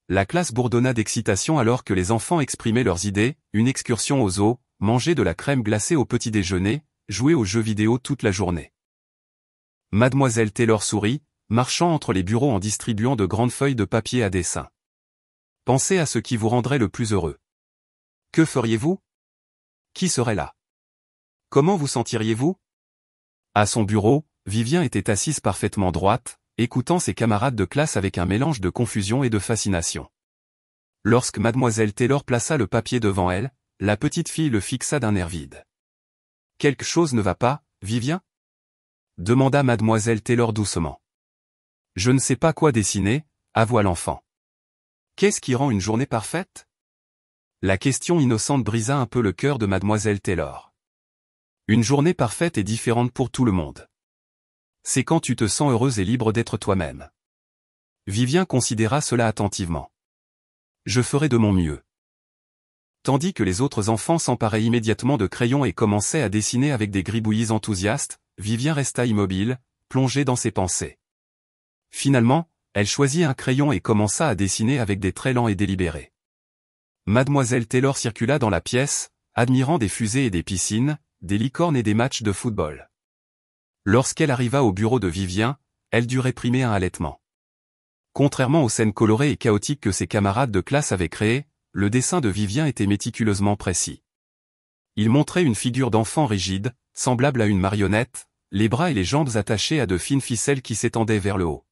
La classe bourdonna d'excitation alors que les enfants exprimaient leurs idées, une excursion au zoo, manger de la crème glacée au petit déjeuner, jouer aux jeux vidéo toute la journée. Mademoiselle Taylor sourit, marchant entre les bureaux en distribuant de grandes feuilles de papier à dessin. Pensez à ce qui vous rendrait le plus heureux. Que feriez-vous? Qui serait là? Comment vous sentiriez-vous? À son bureau, Vivien était assise parfaitement droite, écoutant ses camarades de classe avec un mélange de confusion et de fascination. Lorsque Mademoiselle Taylor plaça le papier devant elle, la petite fille le fixa d'un air vide. Quelque chose ne va pas, Vivien? Demanda Mademoiselle Taylor doucement. Je ne sais pas quoi dessiner, avoua l'enfant. Qu'est-ce qui rend une journée parfaite? La question innocente brisa un peu le cœur de Mademoiselle Taylor. Une journée parfaite est différente pour tout le monde. C'est quand tu te sens heureuse et libre d'être toi-même. Vivien considéra cela attentivement. Je ferai de mon mieux. Tandis que les autres enfants s'emparaient immédiatement de crayons et commençaient à dessiner avec des gribouillis enthousiastes, Vivien resta immobile, plongé dans ses pensées. Finalement, elle choisit un crayon et commença à dessiner avec des traits lents et délibérés. Mademoiselle Taylor circula dans la pièce, admirant des fusées et des piscines, des licornes et des matchs de football. Lorsqu'elle arriva au bureau de Vivien, elle dut réprimer un halètement. Contrairement aux scènes colorées et chaotiques que ses camarades de classe avaient créées, le dessin de Vivien était méticuleusement précis. Il montrait une figure d'enfant rigide, semblable à une marionnette, les bras et les jambes attachés à de fines ficelles qui s'étendaient vers le haut.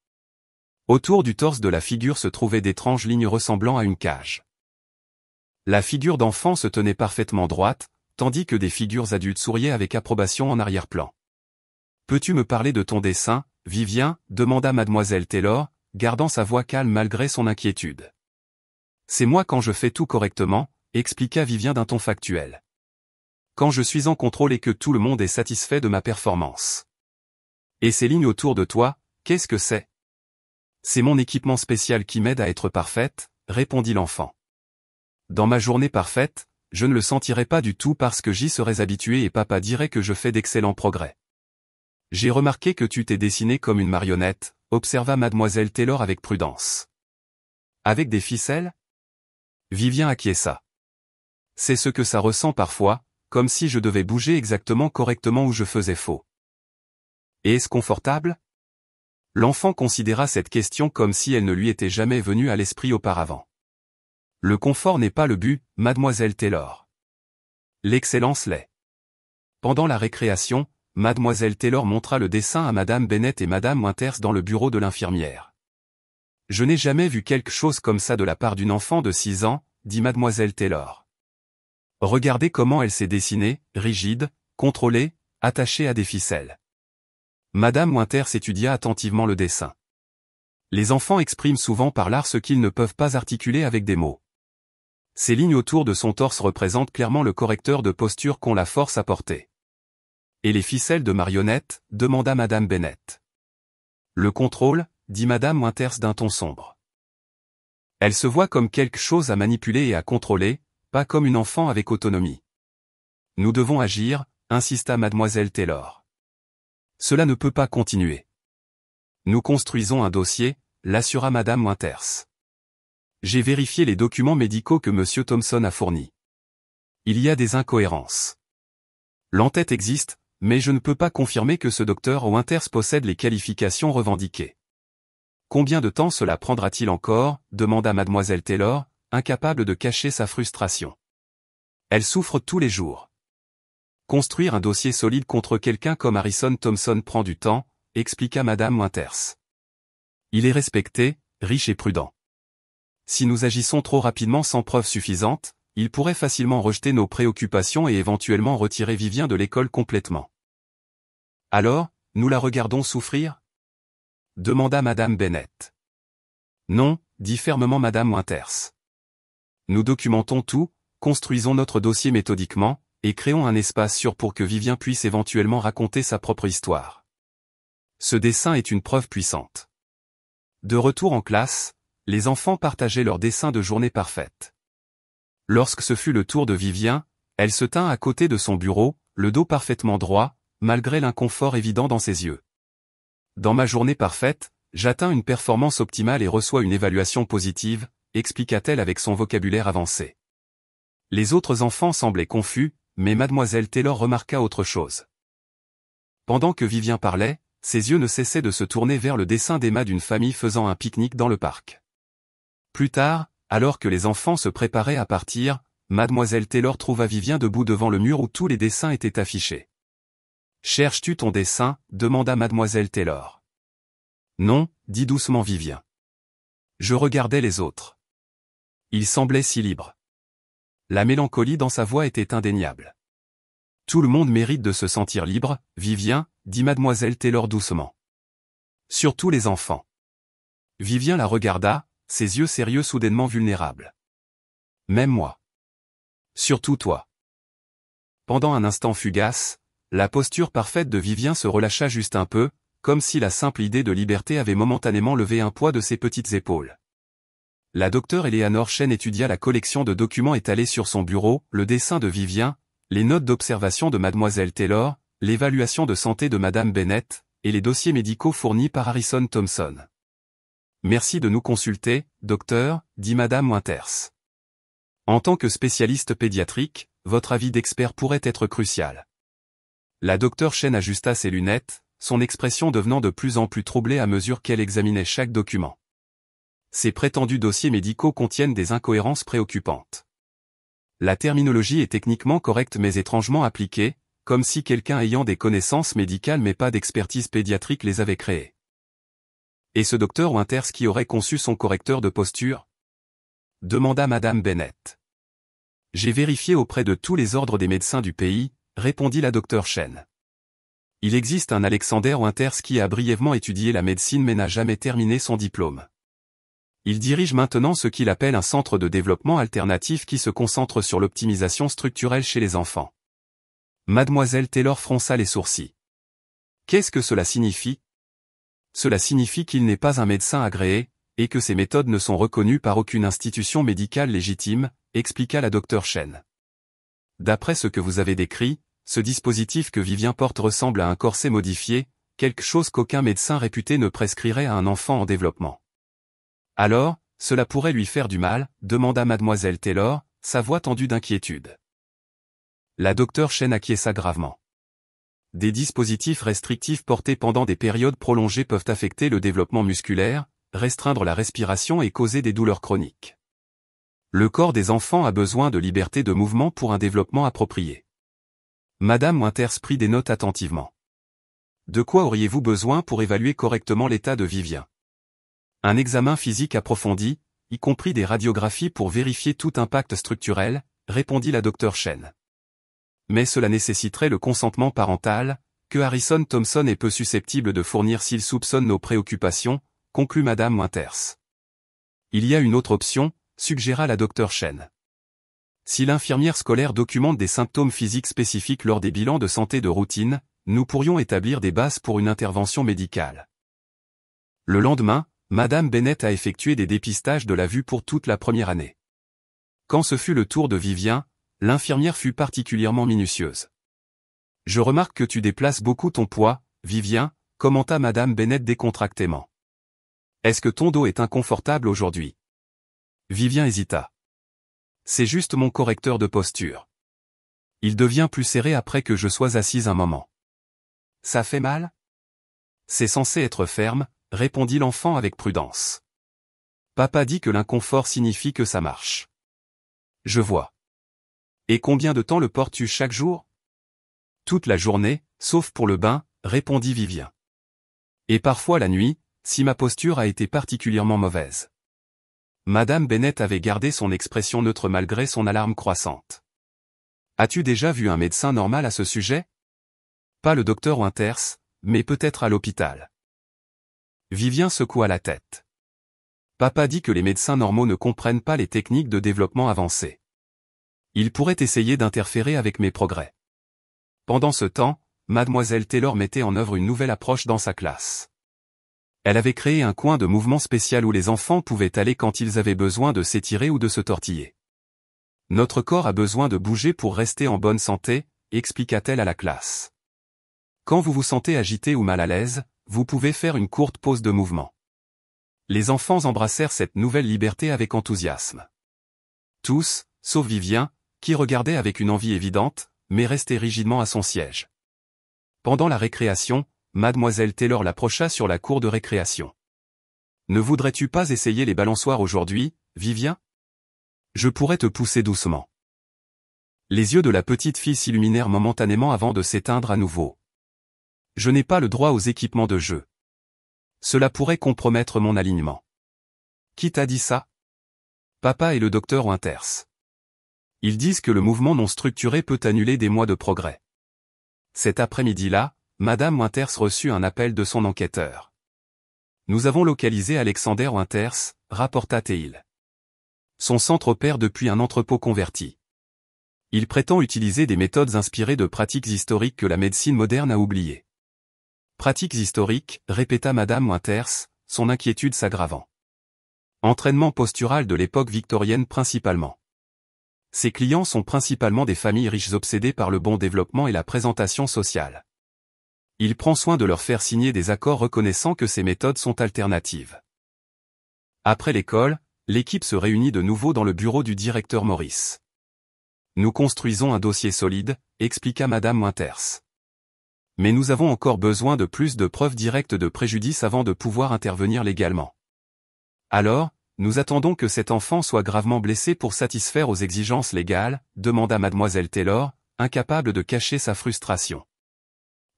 Autour du torse de la figure se trouvaient d'étranges lignes ressemblant à une cage. La figure d'enfant se tenait parfaitement droite, tandis que des figures adultes souriaient avec approbation en arrière-plan. « Peux-tu me parler de ton dessin, Vivien » demanda mademoiselle Taylor, gardant sa voix calme malgré son inquiétude. « C'est moi quand je fais tout correctement » expliqua Vivien d'un ton factuel. « Quand je suis en contrôle et que tout le monde est satisfait de ma performance. »« Et ces lignes autour de toi, qu'est-ce que c'est ?»« C'est mon équipement spécial qui m'aide à être parfaite » répondit l'enfant. « Dans ma journée parfaite, je ne le sentirai pas du tout parce que j'y serais habitué et papa dirait que je fais d'excellents progrès. »« J'ai remarqué que tu t'es dessinée comme une marionnette » observa mademoiselle Taylor avec prudence. « Avec des ficelles ?» Vivien acquiesça. « C'est ce que ça ressent parfois, comme si je devais bouger exactement correctement où je faisais faux. »« Et est-ce confortable ?» L'enfant considéra cette question comme si elle ne lui était jamais venue à l'esprit auparavant. « Le confort n'est pas le but, mademoiselle Taylor. L'excellence l'est. » Pendant la récréation, mademoiselle Taylor montra le dessin à madame Bennett et madame Winters dans le bureau de l'infirmière. « Je n'ai jamais vu quelque chose comme ça de la part d'une enfant de 6 ans, dit mademoiselle Taylor. Regardez comment elle s'est dessinée, rigide, contrôlée, attachée à des ficelles. » Madame Winters étudia attentivement le dessin. Les enfants expriment souvent par l'art ce qu'ils ne peuvent pas articuler avec des mots. Ces lignes autour de son torse représentent clairement le correcteur de posture qu'on la force à porter. « Et les ficelles de marionnette » demanda madame Bennett. « Le contrôle » dit madame Winters d'un ton sombre. « Elle se voit comme quelque chose à manipuler et à contrôler, pas comme une enfant avec autonomie. »« Nous devons agir » insista mademoiselle Taylor. « Cela ne peut pas continuer. »« Nous construisons un dossier » l'assura madame Winters. « J'ai vérifié les documents médicaux que monsieur Thompson a fournis. Il y a des incohérences. L'entête existe, mais je ne peux pas confirmer que ce docteur Winters possède les qualifications revendiquées. »« Combien de temps cela prendra-t-il encore » demanda mademoiselle Taylor, incapable de cacher sa frustration. « Elle souffre tous les jours. Construire un dossier solide contre quelqu'un comme Harrison Thompson prend du temps, expliqua madame Winters. Il est respecté, riche et prudent. Si nous agissons trop rapidement sans preuve suffisante, il pourrait facilement rejeter nos préoccupations et éventuellement retirer Vivien de l'école complètement. »« Alors, nous la regardons souffrir ?» demanda madame Bennett. « Non, dit fermement madame Winters. Nous documentons tout, construisons notre dossier méthodiquement, et créons un espace sûr pour que Vivien puisse éventuellement raconter sa propre histoire. Ce dessin est une preuve puissante. » De retour en classe, les enfants partageaient leur dessin de journée parfaite. Lorsque ce fut le tour de Vivien, elle se tint à côté de son bureau, le dos parfaitement droit, malgré l'inconfort évident dans ses yeux. « Dans ma journée parfaite, j'atteins une performance optimale et reçois une évaluation positive, expliqua-t-elle avec son vocabulaire avancé. Les autres enfants semblaient confus, mais mademoiselle Taylor remarqua autre chose. Pendant que Vivien parlait, ses yeux ne cessaient de se tourner vers le dessin d'Emma d'une famille faisant un pique-nique dans le parc. Plus tard, alors que les enfants se préparaient à partir, mademoiselle Taylor trouva Vivien debout devant le mur où tous les dessins étaient affichés. « Cherches-tu ton dessin » demanda mademoiselle Taylor. « Non » dit doucement Vivien. « Je regardais les autres. Il semblait si libre. » La mélancolie dans sa voix était indéniable. « Tout le monde mérite de se sentir libre, Vivien » dit mademoiselle Taylor doucement. « Surtout les enfants. » Vivien la regarda, ses yeux sérieux soudainement vulnérables. « Même moi. Surtout toi. » Pendant un instant fugace, la posture parfaite de Vivien se relâcha juste un peu, comme si la simple idée de liberté avait momentanément levé un poids de ses petites épaules. La docteure Eleanor Chen étudia la collection de documents étalés sur son bureau, le dessin de Vivien, les notes d'observation de mademoiselle Taylor, l'évaluation de santé de madame Bennett, et les dossiers médicaux fournis par Harrison Thompson. « Merci de nous consulter, docteur, dit madame Winters. En tant que spécialiste pédiatrique, votre avis d'expert pourrait être crucial. La docteure Chen ajusta ses lunettes, son expression devenant de plus en plus troublée à mesure qu'elle examinait chaque document. Ces prétendus dossiers médicaux contiennent des incohérences préoccupantes. La terminologie est techniquement correcte mais étrangement appliquée, comme si quelqu'un ayant des connaissances médicales mais pas d'expertise pédiatrique les avait créées. Et ce docteur Winters qui aurait conçu son correcteur de posture ? Demanda Madame Bennett. J'ai vérifié auprès de tous les ordres des médecins du pays, répondit la docteure Chen. Il existe un Alexander Winters qui a brièvement étudié la médecine mais n'a jamais terminé son diplôme. Il dirige maintenant ce qu'il appelle un centre de développement alternatif qui se concentre sur l'optimisation structurelle chez les enfants. Mademoiselle Taylor fronça les sourcils. Qu'est-ce que cela signifie ? Cela signifie qu'il n'est pas un médecin agréé, et que ses méthodes ne sont reconnues par aucune institution médicale légitime, expliqua la docteure Chen. D'après ce que vous avez décrit, ce dispositif que Vivien porte ressemble à un corset modifié, quelque chose qu'aucun médecin réputé ne prescrirait à un enfant en développement. Alors, cela pourrait lui faire du mal, demanda mademoiselle Taylor, sa voix tendue d'inquiétude. La docteure Chen acquiesça gravement. Des dispositifs restrictifs portés pendant des périodes prolongées peuvent affecter le développement musculaire, restreindre la respiration et causer des douleurs chroniques. Le corps des enfants a besoin de liberté de mouvement pour un développement approprié. Madame Winters prit des notes attentivement. De quoi auriez-vous besoin pour évaluer correctement l'état de Vivien ? Un examen physique approfondi, y compris des radiographies pour vérifier tout impact structurel, répondit la docteure Chen. Mais cela nécessiterait le consentement parental, que Harrison Thompson est peu susceptible de fournir s'il soupçonne nos préoccupations, conclut Madame Winters. Il y a une autre option, suggéra la docteure Chen. Si l'infirmière scolaire documente des symptômes physiques spécifiques lors des bilans de santé de routine, nous pourrions établir des bases pour une intervention médicale. Le lendemain, Madame Bennett a effectué des dépistages de la vue pour toute la première année. Quand ce fut le tour de Vivien, l'infirmière fut particulièrement minutieuse. « Je remarque que tu déplaces beaucoup ton poids, Vivien, » commenta Madame Bennett décontractément. « Est-ce que ton dos est inconfortable aujourd'hui ?» Vivien hésita. « C'est juste mon correcteur de posture. Il devient plus serré après que je sois assise un moment. »« Ça fait mal ?»« C'est censé être ferme, » répondit l'enfant avec prudence. « Papa dit que l'inconfort signifie que ça marche. »« Je vois. »« Et combien de temps le portes-tu chaque jour ?»« Toute la journée, sauf pour le bain, » répondit Vivien. « Et parfois la nuit, si ma posture a été particulièrement mauvaise. » Madame Bennett avait gardé son expression neutre malgré son alarme croissante. « As-tu déjà vu un médecin normal à ce sujet ? » Pas le docteur Winters, mais peut-être à l'hôpital. Vivien secoua la tête. Papa dit que les médecins normaux ne comprennent pas les techniques de développement avancé. Ils pourraient essayer d'interférer avec mes progrès. Pendant ce temps, Mademoiselle Taylor mettait en œuvre une nouvelle approche dans sa classe. Elle avait créé un coin de mouvement spécial où les enfants pouvaient aller quand ils avaient besoin de s'étirer ou de se tortiller. Notre corps a besoin de bouger pour rester en bonne santé, expliqua-t-elle à la classe. Quand vous vous sentez agité ou mal à l'aise, vous pouvez faire une courte pause de mouvement. Les enfants embrassèrent cette nouvelle liberté avec enthousiasme. Tous, sauf Vivien, qui regardait avec une envie évidente, mais restait rigidement à son siège. Pendant la récréation, Mademoiselle Taylor l'approcha sur la cour de récréation. « Ne voudrais-tu pas essayer les balançoires aujourd'hui, Vivien ? Je pourrais te pousser doucement. » Les yeux de la petite fille s'illuminèrent momentanément avant de s'éteindre à nouveau. « Je n'ai pas le droit aux équipements de jeu. Cela pourrait compromettre mon alignement. » Qui t'a dit ça ? Papa et le docteur Winters. Ils disent que le mouvement non structuré peut annuler des mois de progrès. Cet après-midi-là, Madame Winters reçut un appel de son enquêteur. « Nous avons localisé Alexander Winters », rapporta Teil. Son centre opère depuis un entrepôt converti. Il prétend utiliser des méthodes inspirées de pratiques historiques que la médecine moderne a oubliées. Pratiques historiques, répéta Madame Winters, son inquiétude s'aggravant. Entraînement postural de l'époque victorienne principalement. Ses clients sont principalement des familles riches obsédées par le bon développement et la présentation sociale. Il prend soin de leur faire signer des accords reconnaissant que ces méthodes sont alternatives. Après l'école, l'équipe se réunit de nouveau dans le bureau du directeur Maurice. Nous construisons un dossier solide, expliqua Madame Winters. Mais nous avons encore besoin de plus de preuves directes de préjudice avant de pouvoir intervenir légalement. Alors, nous attendons que cet enfant soit gravement blessé pour satisfaire aux exigences légales, demanda Mademoiselle Taylor, incapable de cacher sa frustration.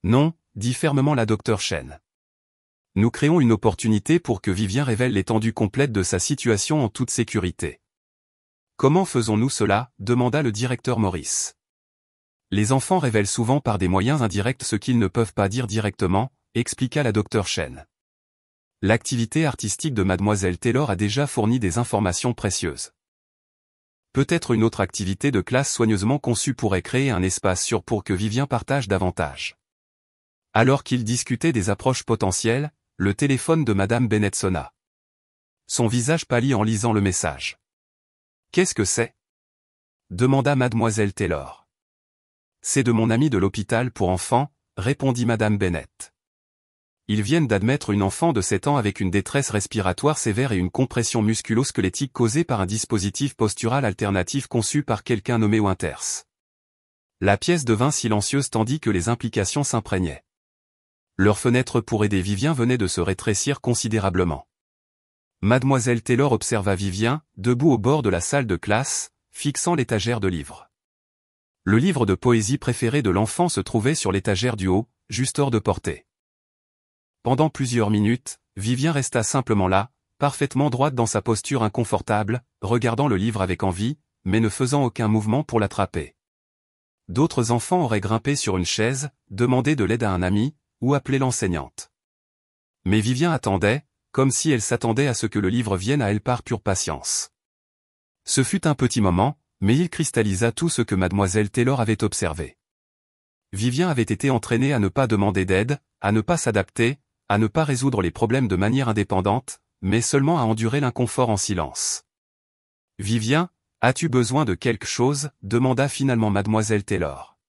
Non, dit fermement la docteur Chen. Nous créons une opportunité pour que Vivien révèle l'étendue complète de sa situation en toute sécurité. Comment faisons-nous cela, demanda le directeur Maurice. Les enfants révèlent souvent par des moyens indirects ce qu'ils ne peuvent pas dire directement, expliqua la docteur Chen. L'activité artistique de Mademoiselle Taylor a déjà fourni des informations précieuses. Peut-être une autre activité de classe soigneusement conçue pourrait créer un espace sûr pour que Vivien partage davantage. Alors qu'ils discutaient des approches potentielles, le téléphone de Madame Bennett sonna. Son visage pâlit en lisant le message. « Qu'est-ce que c'est » demanda Mademoiselle Taylor. « C'est de mon ami de l'hôpital pour enfants, » répondit Madame Bennett. Ils viennent d'admettre une enfant de 7 ans avec une détresse respiratoire sévère et une compression musculo-squelettique causée par un dispositif postural alternatif conçu par quelqu'un nommé Winters. La pièce devint silencieuse tandis que les implications s'imprégnaient. Leur fenêtre pour aider Vivien venait de se rétrécir considérablement. Mademoiselle Taylor observa Vivien, debout au bord de la salle de classe, fixant l'étagère de livres. Le livre de poésie préféré de l'enfant se trouvait sur l'étagère du haut, juste hors de portée. Pendant plusieurs minutes, Vivien resta simplement là, parfaitement droite dans sa posture inconfortable, regardant le livre avec envie, mais ne faisant aucun mouvement pour l'attraper. D'autres enfants auraient grimpé sur une chaise, demandé de l'aide à un ami, ou appelé l'enseignante. Mais Vivien attendait, comme si elle s'attendait à ce que le livre vienne à elle par pure patience. Ce fut un petit moment, mais il cristallisa tout ce que Mademoiselle Taylor avait observé. Vivien avait été entraîné à ne pas demander d'aide, à ne pas s'adapter, à ne pas résoudre les problèmes de manière indépendante, mais seulement à endurer l'inconfort en silence. « Vivien, as-tu besoin de quelque chose » demanda finalement Mademoiselle Taylor.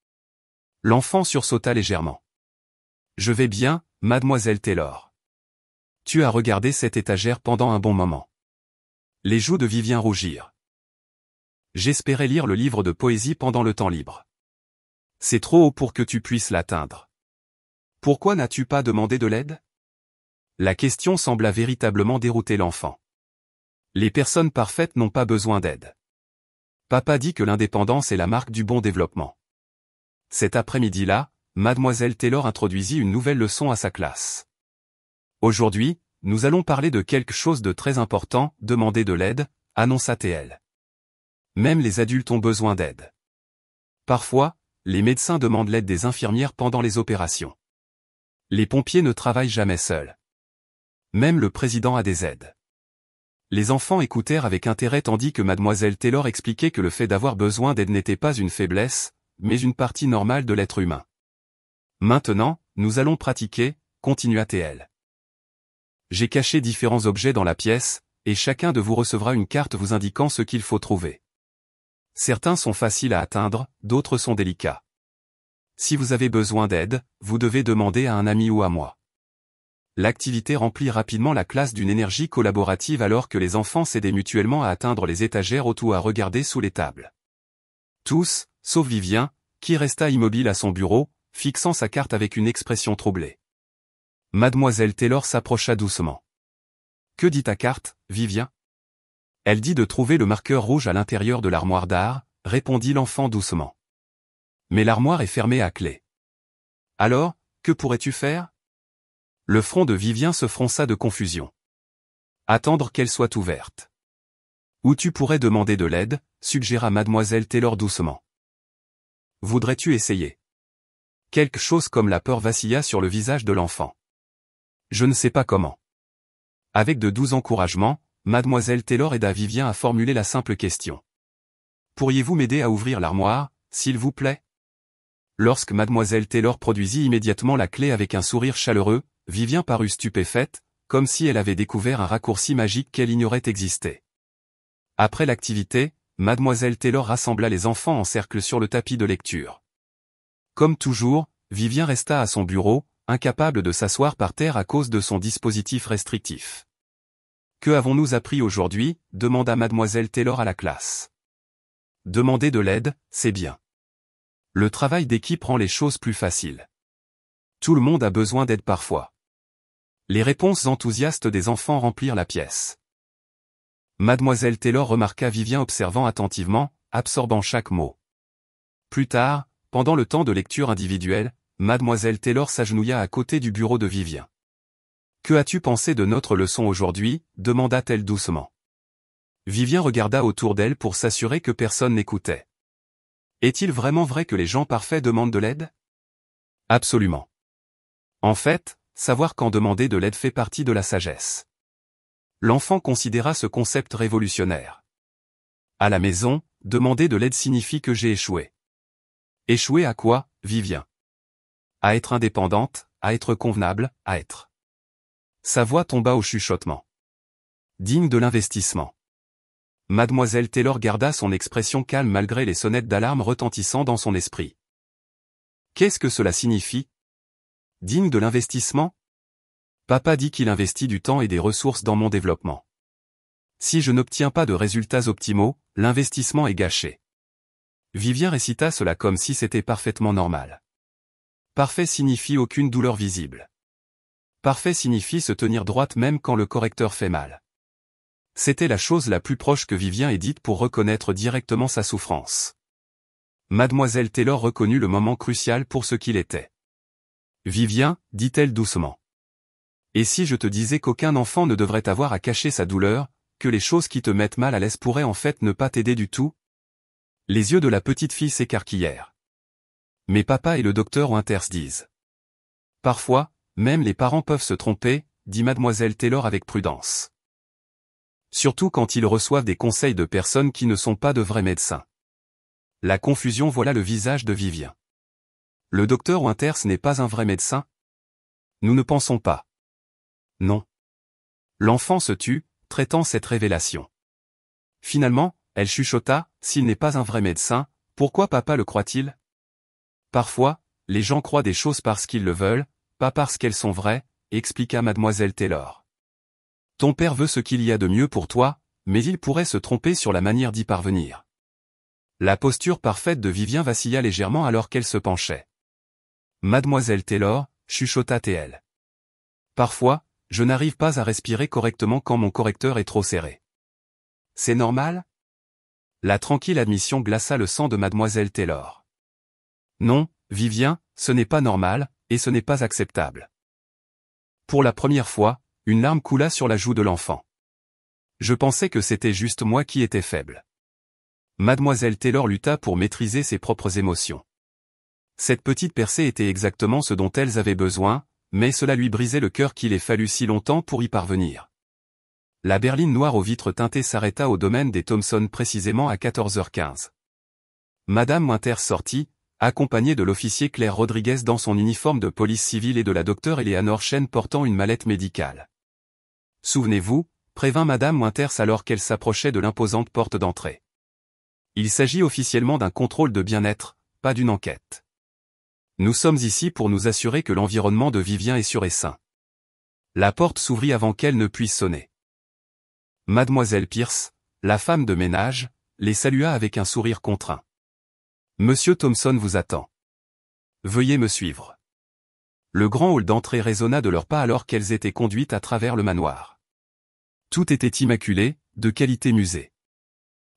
L'enfant sursauta légèrement. « Je vais bien, Mademoiselle Taylor. » Tu as regardé cette étagère pendant un bon moment. Les joues de Vivien rougirent. J'espérais lire le livre de poésie pendant le temps libre. C'est trop haut pour que tu puisses l'atteindre. Pourquoi n'as-tu pas demandé de l'aide ? La question sembla véritablement dérouter l'enfant. Les personnes parfaites n'ont pas besoin d'aide. Papa dit que l'indépendance est la marque du bon développement. Cet après-midi-là, Mademoiselle Taylor introduisit une nouvelle leçon à sa classe. Aujourd'hui, nous allons parler de quelque chose de très important, demander de l'aide, annonça-t-elle. Même les adultes ont besoin d'aide. Parfois, les médecins demandent l'aide des infirmières pendant les opérations. Les pompiers ne travaillent jamais seuls. Même le président a des aides. Les enfants écoutèrent avec intérêt tandis que Mademoiselle Taylor expliquait que le fait d'avoir besoin d'aide n'était pas une faiblesse, mais une partie normale de l'être humain. Maintenant, nous allons pratiquer, continua-t-elle. J'ai caché différents objets dans la pièce, et chacun de vous recevra une carte vous indiquant ce qu'il faut trouver. Certains sont faciles à atteindre, d'autres sont délicats. Si vous avez besoin d'aide, vous devez demander à un ami ou à moi. L'activité remplit rapidement la classe d'une énergie collaborative alors que les enfants s'aidaient mutuellement à atteindre les étagères ou à regarder sous les tables. Tous, sauf Vivien, qui resta immobile à son bureau, fixant sa carte avec une expression troublée. Mademoiselle Taylor s'approcha doucement. « Que dit ta carte, Vivien ?» Elle dit de trouver le marqueur rouge à l'intérieur de l'armoire d'art, répondit l'enfant doucement. Mais l'armoire est fermée à clé. Alors, que pourrais-tu faire ? Le front de Vivien se fronça de confusion. Attendre qu'elle soit ouverte. Ou tu pourrais demander de l'aide, suggéra Mademoiselle Taylor doucement. Voudrais-tu essayer ? Quelque chose comme la peur vacilla sur le visage de l'enfant. Je ne sais pas comment. Avec de doux encouragements, Mademoiselle Taylor aida Vivien à formuler la simple question. Pourriez-vous m'aider à ouvrir l'armoire, s'il vous plaît ? Lorsque Mademoiselle Taylor produisit immédiatement la clé avec un sourire chaleureux, Vivien parut stupéfaite, comme si elle avait découvert un raccourci magique qu'elle ignorait exister. Après l'activité, Mademoiselle Taylor rassembla les enfants en cercle sur le tapis de lecture. Comme toujours, Vivien resta à son bureau, incapable de s'asseoir par terre à cause de son dispositif restrictif. « Que avons-nous appris aujourd'hui » demanda Mademoiselle Taylor à la classe. Demander de l'aide, c'est bien. Le travail d'équipe rend les choses plus faciles. Tout le monde a besoin d'aide parfois. Les réponses enthousiastes des enfants remplirent la pièce. Mademoiselle Taylor remarqua Vivien observant attentivement, absorbant chaque mot. Plus tard, pendant le temps de lecture individuelle, Mademoiselle Taylor s'agenouilla à côté du bureau de Vivien. « Que as-tu pensé de notre leçon aujourd'hui » demanda-t-elle doucement. Vivien regarda autour d'elle pour s'assurer que personne n'écoutait. Est-il vraiment vrai que les gens parfaits demandent de l'aide? Absolument. En fait, savoir quand demander de l'aide fait partie de la sagesse. L'enfant considéra ce concept révolutionnaire. À la maison, demander de l'aide signifie que j'ai échoué. Échouer à quoi, Vivien? À être indépendante, à être convenable, à être. Sa voix tomba au chuchotement. Digne de l'investissement. Mademoiselle Taylor garda son expression calme malgré les sonnettes d'alarme retentissant dans son esprit. Qu'est-ce que cela signifie? Digne de l'investissement? Papa dit qu'il investit du temps et des ressources dans mon développement. Si je n'obtiens pas de résultats optimaux, l'investissement est gâché. Vivien récita cela comme si c'était parfaitement normal. Parfait signifie aucune douleur visible. Parfait signifie se tenir droite même quand le correcteur fait mal. C'était la chose la plus proche que Vivien ait dite pour reconnaître directement sa souffrance. Mademoiselle Taylor reconnut le moment crucial pour ce qu'il était. Vivien, dit-elle doucement. Et si je te disais qu'aucun enfant ne devrait avoir à cacher sa douleur, que les choses qui te mettent mal à l'aise pourraient en fait ne pas t'aider du tout? Les yeux de la petite fille s'écarquillèrent. Mais papa et le docteur Winters disent. Parfois, même les parents peuvent se tromper, dit Mademoiselle Taylor avec prudence. Surtout quand ils reçoivent des conseils de personnes qui ne sont pas de vrais médecins. La confusion voilà le visage de Vivien. Le docteur Winters n'est pas un vrai médecin? Nous ne pensons pas. Non. L'enfant se tut, traitant cette révélation. Finalement, elle chuchota, s'il n'est pas un vrai médecin, pourquoi papa le croit-il? Parfois, les gens croient des choses parce qu'ils le veulent, pas parce qu'elles sont vraies, expliqua Mademoiselle Taylor. Ton père veut ce qu'il y a de mieux pour toi, mais il pourrait se tromper sur la manière d'y parvenir. La posture parfaite de Vivien vacilla légèrement alors qu'elle se penchait. Mademoiselle Taylor, chuchota-t-elle. Parfois, je n'arrive pas à respirer correctement quand mon correcteur est trop serré. C'est normal? La tranquille admission glaça le sang de Mademoiselle Taylor. Non, Vivien, ce n'est pas normal, et ce n'est pas acceptable. Pour la première fois, une larme coula sur la joue de l'enfant. Je pensais que c'était juste moi qui étais faible. Mademoiselle Taylor lutta pour maîtriser ses propres émotions. Cette petite percée était exactement ce dont elles avaient besoin, mais cela lui brisait le cœur qu'il ait fallu si longtemps pour y parvenir. La berline noire aux vitres teintées s'arrêta au domaine des Thompson précisément à 14h15. Madame Winters sortit, accompagnée de l'officier Claire Rodriguez dans son uniforme de police civile et de la docteure Eleanor Chen portant une mallette médicale. Souvenez-vous, prévint Madame Winters alors qu'elle s'approchait de l'imposante porte d'entrée. Il s'agit officiellement d'un contrôle de bien-être, pas d'une enquête. Nous sommes ici pour nous assurer que l'environnement de Vivien est sûr et sain. La porte s'ouvrit avant qu'elle ne puisse sonner. Mademoiselle Pierce, la femme de ménage, les salua avec un sourire contraint. Monsieur Thompson vous attend. Veuillez me suivre. Le grand hall d'entrée résonna de leurs pas alors qu'elles étaient conduites à travers le manoir. Tout était immaculé, de qualité musée.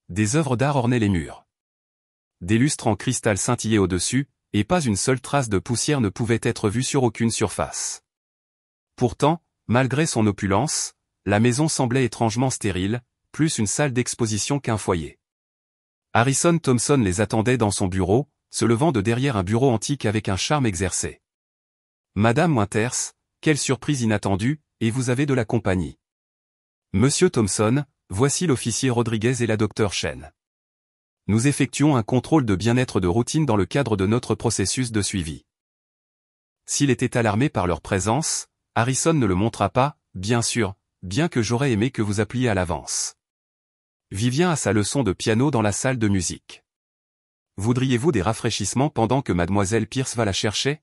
Des œuvres d'art ornaient les murs. Des lustres en cristal scintillaient au-dessus, et pas une seule trace de poussière ne pouvait être vue sur aucune surface. Pourtant, malgré son opulence, la maison semblait étrangement stérile, plus une salle d'exposition qu'un foyer. Harrison Thompson les attendait dans son bureau, se levant de derrière un bureau antique avec un charme exercé. Madame Winters, quelle surprise inattendue, et vous avez de la compagnie. Monsieur Thompson, voici l'officier Rodriguez et la docteure Chen. Nous effectuons un contrôle de bien-être de routine dans le cadre de notre processus de suivi. S'il était alarmé par leur présence, Harrison ne le montra pas, bien sûr, bien que j'aurais aimé que vous appeliez à l'avance. Vivien a sa leçon de piano dans la salle de musique. Voudriez-vous des rafraîchissements pendant que Mademoiselle Pierce va la chercher?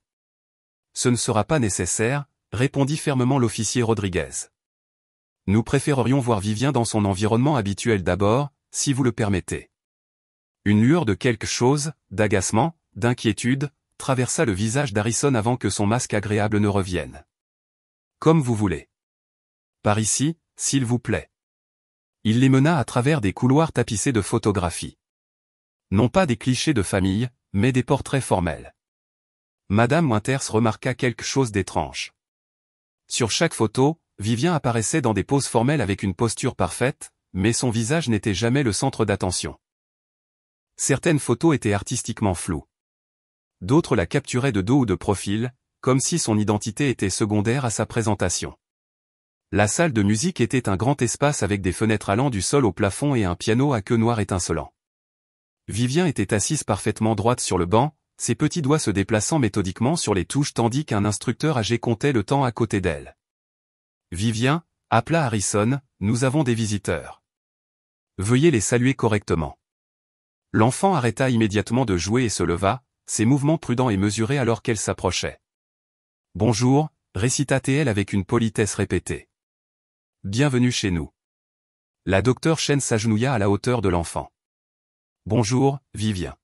Ce ne sera pas nécessaire, répondit fermement l'officier Rodriguez. Nous préférerions voir Vivien dans son environnement habituel d'abord, si vous le permettez. Une lueur de quelque chose, d'agacement, d'inquiétude, traversa le visage d'Harrison avant que son masque agréable ne revienne. Comme vous voulez. Par ici, s'il vous plaît. Il les mena à travers des couloirs tapissés de photographies. Non pas des clichés de famille, mais des portraits formels. Madame Winters remarqua quelque chose d'étrange. Sur chaque photo, Vivien apparaissait dans des poses formelles avec une posture parfaite, mais son visage n'était jamais le centre d'attention. Certaines photos étaient artistiquement floues. D'autres la capturaient de dos ou de profil, comme si son identité était secondaire à sa présentation. La salle de musique était un grand espace avec des fenêtres allant du sol au plafond et un piano à queue noire étincelant. Vivien était assise parfaitement droite sur le banc, ses petits doigts se déplaçant méthodiquement sur les touches tandis qu'un instructeur âgé comptait le temps à côté d'elle. Vivien, appela Harrison, nous avons des visiteurs. Veuillez les saluer correctement. L'enfant arrêta immédiatement de jouer et se leva, ses mouvements prudents et mesurés alors qu'elle s'approchait. Bonjour, récita-t-elle avec une politesse répétée. Bienvenue chez nous. La docteure Chen s'agenouilla à la hauteur de l'enfant. Bonjour, Vivien.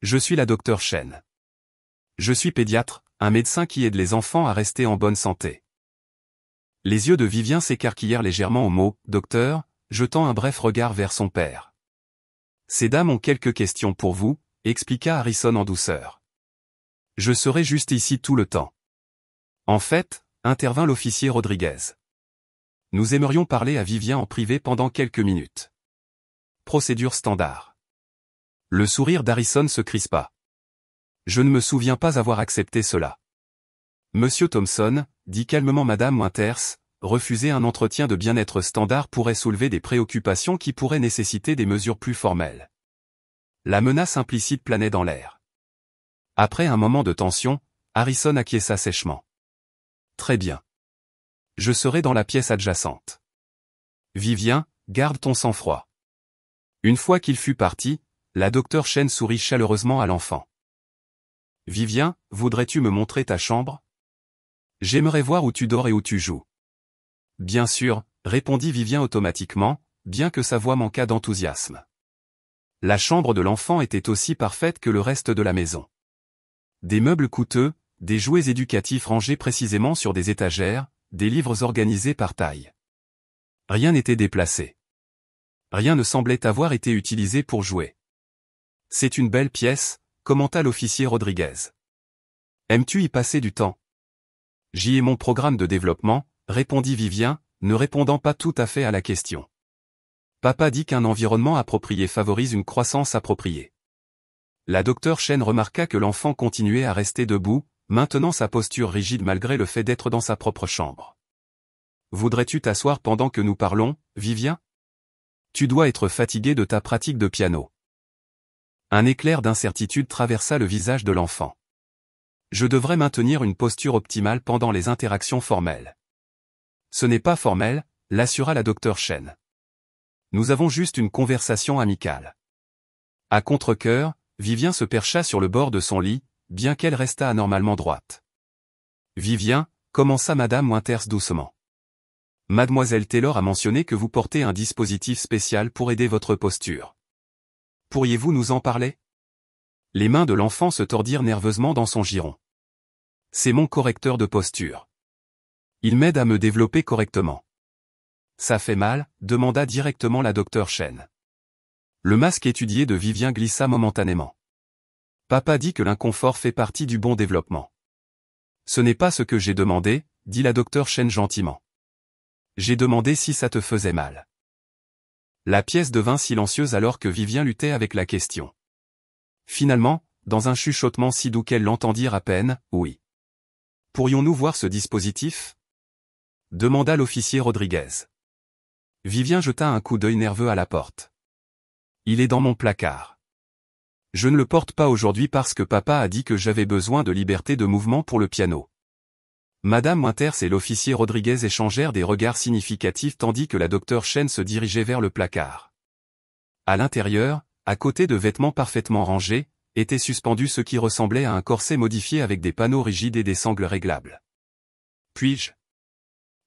Je suis la docteure Chen. Je suis pédiatre, un médecin qui aide les enfants à rester en bonne santé. Les yeux de Vivien s'écarquillèrent légèrement au mot « docteur », jetant un bref regard vers son père. Ces dames ont quelques questions pour vous, expliqua Harrison en douceur. Je serai juste ici tout le temps. En fait, intervint l'officier Rodriguez. Nous aimerions parler à Vivien en privé pendant quelques minutes. Procédure standard. Le sourire d'Harrison se crispa. Je ne me souviens pas avoir accepté cela. Monsieur Thompson, dit calmement Madame Winters, refuser un entretien de bien-être standard pourrait soulever des préoccupations qui pourraient nécessiter des mesures plus formelles. La menace implicite planait dans l'air. Après un moment de tension, Harrison acquiesça sèchement. Très bien. Je serai dans la pièce adjacente. Vivien, garde ton sang-froid. Une fois qu'il fut parti, la docteure Chen sourit chaleureusement à l'enfant. Vivien, voudrais-tu me montrer ta chambre? J'aimerais voir où tu dors et où tu joues. Bien sûr, répondit Vivien automatiquement, bien que sa voix manquât d'enthousiasme. La chambre de l'enfant était aussi parfaite que le reste de la maison. Des meubles coûteux, des jouets éducatifs rangés précisément sur des étagères, des livres organisés par taille. Rien n'était déplacé. Rien ne semblait avoir été utilisé pour jouer. C'est une belle pièce, commenta l'officier Rodriguez. Aimes-tu y passer du temps? J'y ai mon programme de développement, répondit Vivien, ne répondant pas tout à fait à la question. Papa dit qu'un environnement approprié favorise une croissance appropriée. La docteure Chen remarqua que l'enfant continuait à rester debout, maintenant sa posture rigide malgré le fait d'être dans sa propre chambre. Voudrais-tu t'asseoir pendant que nous parlons, Vivien? Tu dois être fatigué de ta pratique de piano. Un éclair d'incertitude traversa le visage de l'enfant. Je devrais maintenir une posture optimale pendant les interactions formelles. Ce n'est pas formel, l'assura la docteure Chen. Nous avons juste une conversation amicale. À contre-cœur, Vivien se percha sur le bord de son lit, bien qu'elle restât anormalement droite. Vivien, commença Madame Winters doucement. Mademoiselle Taylor a mentionné que vous portez un dispositif spécial pour aider votre posture. Pourriez-vous nous en parler? Les mains de l'enfant se tordirent nerveusement dans son giron. C'est mon correcteur de posture. Il m'aide à me développer correctement. Ça fait mal, demanda directement la docteure Chen. Le masque étudié de Vivien glissa momentanément. Papa dit que l'inconfort fait partie du bon développement. Ce n'est pas ce que j'ai demandé, dit la docteure Chen gentiment. J'ai demandé si ça te faisait mal. La pièce devint silencieuse alors que Vivien luttait avec la question. Finalement, dans un chuchotement si doux qu'elle l'entendit à peine, oui. Pourrions-nous voir ce dispositif? Demanda l'officier Rodriguez. Vivien jeta un coup d'œil nerveux à la porte. Il est dans mon placard. Je ne le porte pas aujourd'hui parce que papa a dit que j'avais besoin de liberté de mouvement pour le piano. Madame Winters et l'officier Rodriguez échangèrent des regards significatifs tandis que la docteure Chen se dirigeait vers le placard. À l'intérieur, à côté de vêtements parfaitement rangés, était suspendu ce qui ressemblait à un corset modifié avec des panneaux rigides et des sangles réglables. Puis-je?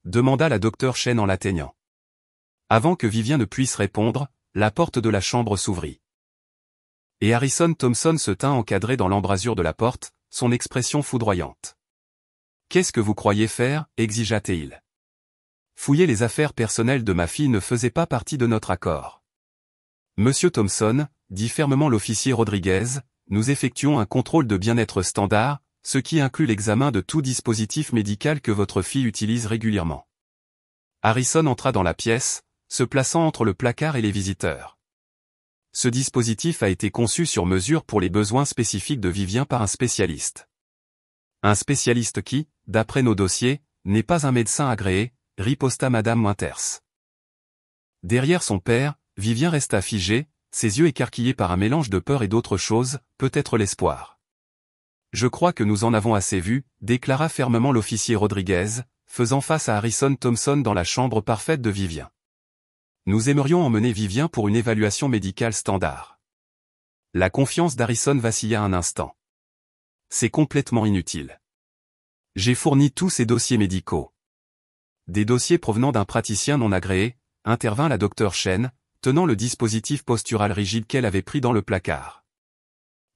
Demanda la docteure Chen en l'atteignant. Avant que Vivien ne puisse répondre, la porte de la chambre s'ouvrit. Et Harrison Thompson se tint encadré dans l'embrasure de la porte, son expression foudroyante. « Qu'est-ce que vous croyez faire » exigea-t-il. « Fouiller les affaires personnelles de ma fille ne faisait pas partie de notre accord. »« Monsieur Thompson, » dit fermement l'officier Rodriguez, « nous effectuons un contrôle de bien-être standard, ce qui inclut l'examen de tout dispositif médical que votre fille utilise régulièrement. » Harrison entra dans la pièce, se plaçant entre le placard et les visiteurs. Ce dispositif a été conçu sur mesure pour les besoins spécifiques de Vivien par un spécialiste. Un spécialiste qui, d'après nos dossiers, n'est pas un médecin agréé, riposta Madame Winters. Derrière son père, Vivien resta figé, ses yeux écarquillés par un mélange de peur et d'autre chose, peut-être l'espoir. « Je crois que nous en avons assez vu », déclara fermement l'officier Rodriguez, faisant face à Harrison Thompson dans la chambre parfaite de Vivien. Nous aimerions emmener Vivien pour une évaluation médicale standard. La confiance d'Harrison vacilla un instant. C'est complètement inutile. J'ai fourni tous ces dossiers médicaux. Des dossiers provenant d'un praticien non agréé, intervint la docteure Chen, tenant le dispositif postural rigide qu'elle avait pris dans le placard.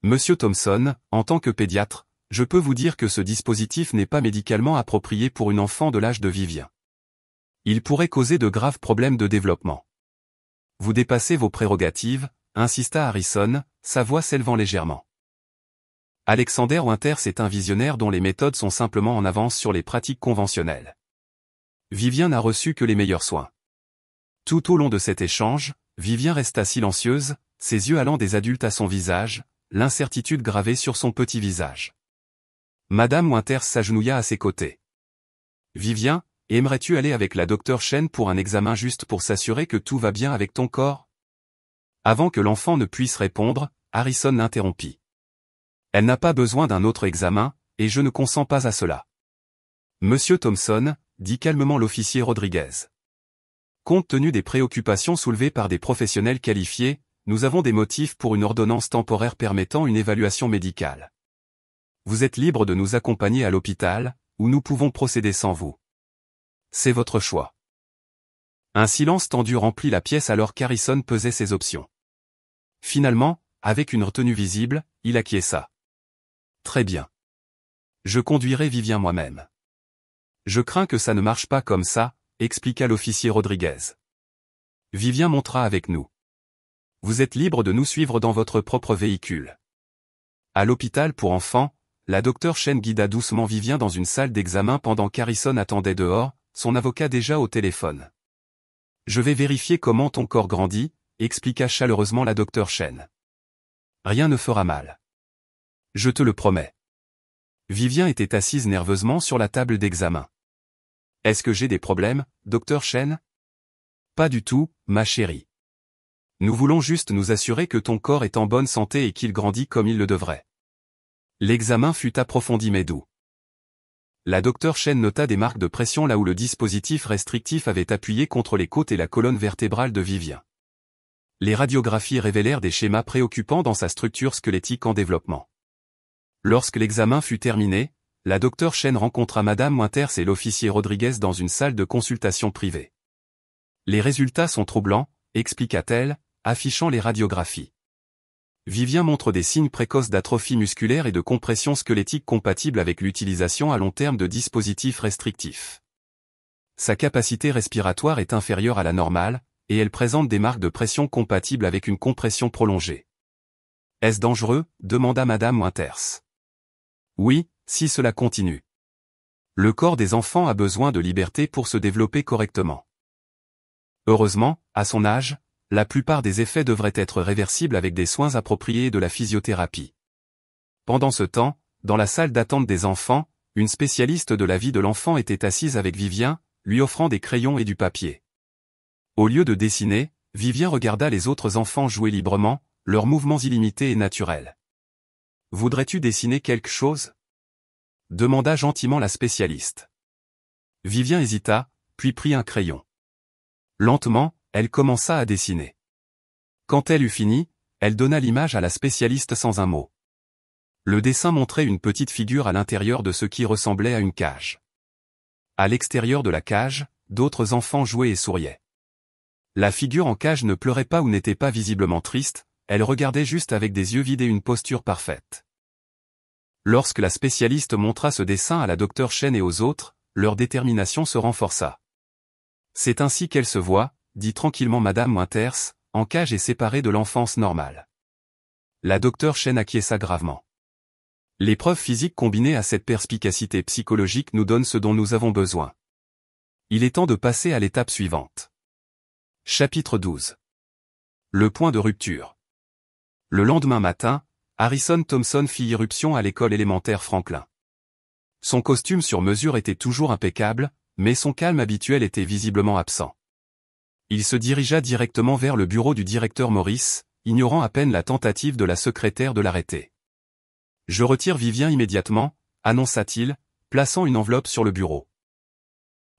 Monsieur Thompson, en tant que pédiatre, je peux vous dire que ce dispositif n'est pas médicalement approprié pour une enfant de l'âge de Vivien. Il pourrait causer de graves problèmes de développement. Vous dépassez vos prérogatives, insista Harrison, sa voix s'élevant légèrement. Alexander Winters est un visionnaire dont les méthodes sont simplement en avance sur les pratiques conventionnelles. Vivien n'a reçu que les meilleurs soins. Tout au long de cet échange, Vivien resta silencieuse, ses yeux allant des adultes à son visage, l'incertitude gravée sur son petit visage. Madame Winters s'agenouilla à ses côtés. Vivien, aimerais-tu aller avec la docteure Chen pour un examen juste pour s'assurer que tout va bien avec ton corps? Avant que l'enfant ne puisse répondre, Harrison l'interrompit. Elle n'a pas besoin d'un autre examen, et je ne consens pas à cela. Monsieur Thompson, dit calmement l'officier Rodriguez. Compte tenu des préoccupations soulevées par des professionnels qualifiés, nous avons des motifs pour une ordonnance temporaire permettant une évaluation médicale. Vous êtes libre de nous accompagner à l'hôpital, ou nous pouvons procéder sans vous. C'est votre choix. Un silence tendu remplit la pièce alors qu'Harrison pesait ses options. Finalement, avec une retenue visible, il acquiesça. Très bien. Je conduirai Vivien moi-même. Je crains que ça ne marche pas comme ça, expliqua l'officier Rodriguez. Vivien montera avec nous. Vous êtes libre de nous suivre dans votre propre véhicule. À l'hôpital pour enfants, la docteure Chen guida doucement Vivien dans une salle d'examen pendant qu'Harrison attendait dehors, son avocat déjà au téléphone. Je vais vérifier comment ton corps grandit, expliqua chaleureusement la docteure Chen. Rien ne fera mal. Je te le promets. Vivien était assise nerveusement sur la table d'examen. Est-ce que j'ai des problèmes, docteur Chen? Pas du tout, ma chérie. Nous voulons juste nous assurer que ton corps est en bonne santé et qu'il grandit comme il le devrait. L'examen fut approfondi mais doux. La docteure Chen nota des marques de pression là où le dispositif restrictif avait appuyé contre les côtes et la colonne vertébrale de Vivien. Les radiographies révélèrent des schémas préoccupants dans sa structure squelettique en développement. Lorsque l'examen fut terminé, la docteure Chen rencontra Madame Winters et l'officier Rodriguez dans une salle de consultation privée. Les résultats sont troublants, expliqua-t-elle, affichant les radiographies. Vivien montre des signes précoces d'atrophie musculaire et de compression squelettique compatibles avec l'utilisation à long terme de dispositifs restrictifs. Sa capacité respiratoire est inférieure à la normale, et elle présente des marques de pression compatibles avec une compression prolongée. Est-ce dangereux? Demanda Madame Winters. Oui, si cela continue. Le corps des enfants a besoin de liberté pour se développer correctement. Heureusement, à son âge, la plupart des effets devraient être réversibles avec des soins appropriés et de la physiothérapie. Pendant ce temps, dans la salle d'attente des enfants, une spécialiste de la vie de l'enfant était assise avec Vivien, lui offrant des crayons et du papier. Au lieu de dessiner, Vivien regarda les autres enfants jouer librement, leurs mouvements illimités et naturels. « Voudrais-tu dessiner quelque chose ?» demanda gentiment la spécialiste. Vivien hésita, puis prit un crayon. Lentement, elle commença à dessiner. Quand elle eut fini, elle donna l'image à la spécialiste sans un mot. Le dessin montrait une petite figure à l'intérieur de ce qui ressemblait à une cage. À l'extérieur de la cage, d'autres enfants jouaient et souriaient. La figure en cage ne pleurait pas ou n'était pas visiblement triste, elle regardait juste avec des yeux vides et une posture parfaite. Lorsque la spécialiste montra ce dessin à la docteure Chen et aux autres, leur détermination se renforça. C'est ainsi qu'elle se voit, dit tranquillement Madame Winters, en cage et séparée de l'enfance normale. La docteure Chen acquiesça gravement. L'épreuve physique combinée à cette perspicacité psychologique nous donne ce dont nous avons besoin. Il est temps de passer à l'étape suivante. Chapitre 12. Le point de rupture. Le lendemain matin, Harrison Thompson fit irruption à l'école élémentaire Franklin. Son costume sur mesure était toujours impeccable, mais son calme habituel était visiblement absent. Il se dirigea directement vers le bureau du directeur Morris, ignorant à peine la tentative de la secrétaire de l'arrêter. « Je retire Vivien immédiatement », annonça-t-il, plaçant une enveloppe sur le bureau.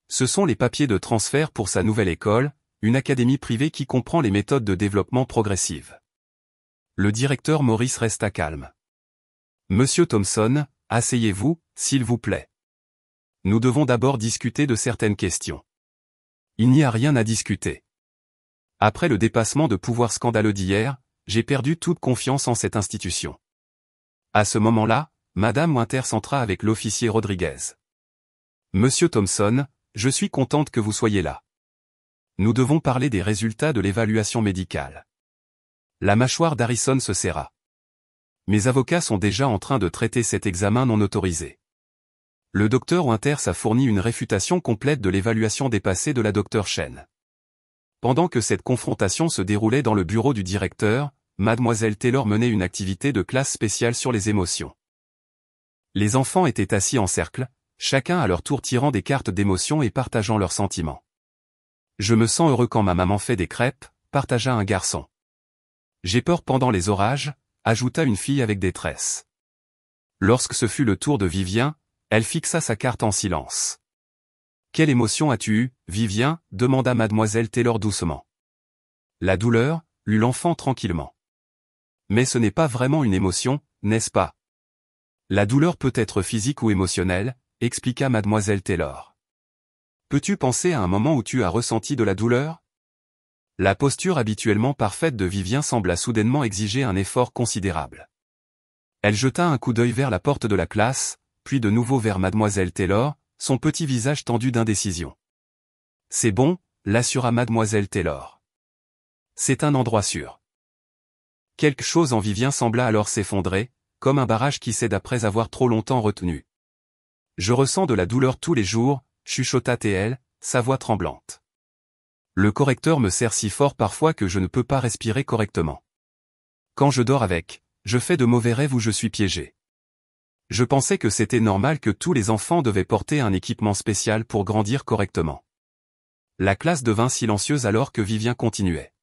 Ce sont les papiers de transfert pour sa nouvelle école, une académie privée qui comprend les méthodes de développement progressive. Le directeur Morris resta calme. « Monsieur Thompson, asseyez-vous, s'il vous plaît. Nous devons d'abord discuter de certaines questions. » Il n'y a rien à discuter. Après le dépassement de pouvoir scandaleux d'hier, j'ai perdu toute confiance en cette institution. À ce moment-là, Madame Winters entra avec l'officier Rodriguez. « Monsieur Thompson, je suis contente que vous soyez là. Nous devons parler des résultats de l'évaluation médicale. » La mâchoire d'Harrison se serra. « Mes avocats sont déjà en train de traiter cet examen non autorisé. » Le docteur Winters a fourni une réfutation complète de l'évaluation dépassée de la docteure Chen. Pendant que cette confrontation se déroulait dans le bureau du directeur, Mademoiselle Taylor menait une activité de classe spéciale sur les émotions. Les enfants étaient assis en cercle, chacun à leur tour tirant des cartes d'émotions et partageant leurs sentiments. « Je me sens heureux quand ma maman fait des crêpes », partagea un garçon. « J'ai peur pendant les orages », ajouta une fille avec détresse. Lorsque ce fut le tour de Vivien, elle fixa sa carte en silence. « Quelle émotion as-tu eue, Vivien » demanda Mademoiselle Taylor doucement. « La douleur » lut l'enfant tranquillement. « Mais ce n'est pas vraiment une émotion, n'est-ce pas ? La douleur peut être physique ou émotionnelle, expliqua Mademoiselle Taylor. Peux-tu penser à un moment où tu as ressenti de la douleur ? La posture habituellement parfaite de Vivien sembla soudainement exiger un effort considérable. Elle jeta un coup d'œil vers la porte de la classe, puis de nouveau vers Mademoiselle Taylor, son petit visage tendu d'indécision. « C'est bon », l'assura Mademoiselle Taylor. « C'est un endroit sûr. » Quelque chose en Vivien sembla alors s'effondrer, comme un barrage qui cède après avoir trop longtemps retenu. « Je ressens de la douleur tous les jours », chuchota T.L., sa voix tremblante. « Le correcteur me serre si fort parfois que je ne peux pas respirer correctement. Quand je dors avec, je fais de mauvais rêves où je suis piégé. Je pensais que c'était normal que tous les enfants devaient porter un équipement spécial pour grandir correctement. » La classe devint silencieuse alors que Vivien continuait.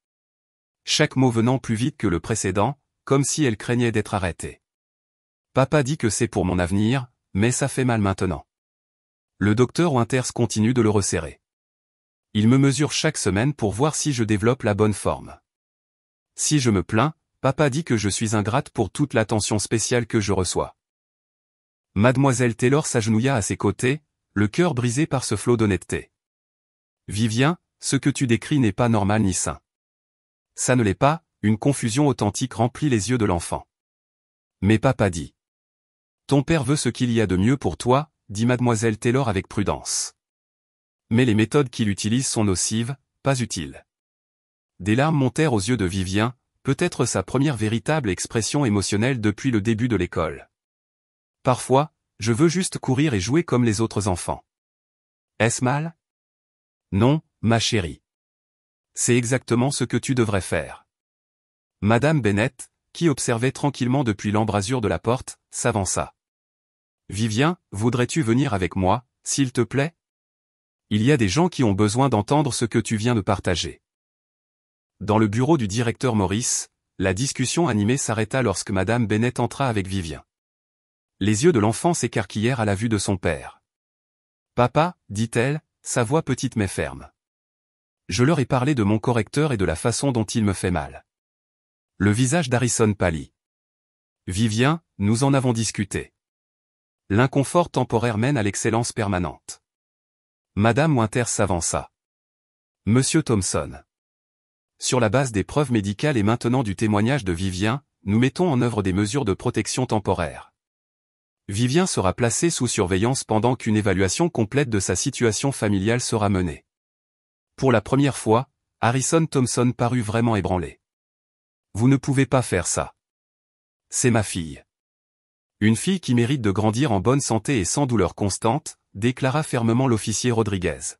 Chaque mot venant plus vite que le précédent, comme si elle craignait d'être arrêtée. « Papa dit que c'est pour mon avenir, mais ça fait mal maintenant. » Le docteur Winters continue de le resserrer. « Il me mesure chaque semaine pour voir si je développe la bonne forme. Si je me plains, papa dit que je suis ingrate pour toute l'attention spéciale que je reçois. » Mademoiselle Taylor s'agenouilla à ses côtés, le cœur brisé par ce flot d'honnêteté. « Vivien, ce que tu décris n'est pas normal ni sain. » Ça ne l'est pas, une confusion authentique remplit les yeux de l'enfant. « Mais papa dit. »« Ton père veut ce qu'il y a de mieux pour toi, » dit Mademoiselle Taylor avec prudence. « Mais les méthodes qu'il utilise sont nocives, pas utiles. » Des larmes montèrent aux yeux de Vivien, peut-être sa première véritable expression émotionnelle depuis le début de l'école. « Parfois, je veux juste courir et jouer comme les autres enfants. » Est-ce mal ? Non, ma chérie. C'est exactement ce que tu devrais faire. Madame Bennett, qui observait tranquillement depuis l'embrasure de la porte, s'avança. « Vivien, voudrais-tu venir avec moi, s'il te plaît ? Il y a des gens qui ont besoin d'entendre ce que tu viens de partager. » Dans le bureau du directeur Morris, la discussion animée s'arrêta lorsque Madame Bennett entra avec Vivien. Les yeux de l'enfant s'écarquillèrent à la vue de son père. « Papa, dit-elle, sa voix petite mais ferme. Je leur ai parlé de mon correcteur et de la façon dont il me fait mal. » Le visage d'Harrison pâlit. « Vivien, nous en avons discuté. L'inconfort temporaire mène à l'excellence permanente. » Madame Winters s'avança. « Monsieur Thompson. Sur la base des preuves médicales et maintenant du témoignage de Vivien, nous mettons en œuvre des mesures de protection temporaire. Vivien sera placé sous surveillance pendant qu'une évaluation complète de sa situation familiale sera menée. Pour la première fois, Harrison Thompson parut vraiment ébranlé. Vous ne pouvez pas faire ça. C'est ma fille. Une fille qui mérite de grandir en bonne santé et sans douleur constante, déclara fermement l'officier Rodriguez.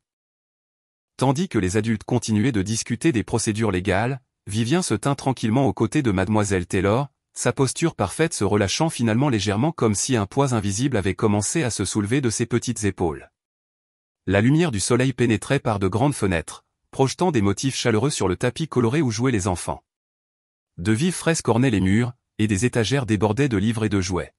Tandis que les adultes continuaient de discuter des procédures légales, Vivien se tint tranquillement aux côtés de mademoiselle Taylor, sa posture parfaite se relâchant finalement légèrement comme si un poids invisible avait commencé à se soulever de ses petites épaules. La lumière du soleil pénétrait par de grandes fenêtres, projetant des motifs chaleureux sur le tapis coloré où jouaient les enfants. De vives fresques ornaient les murs, et des étagères débordaient de livres et de jouets.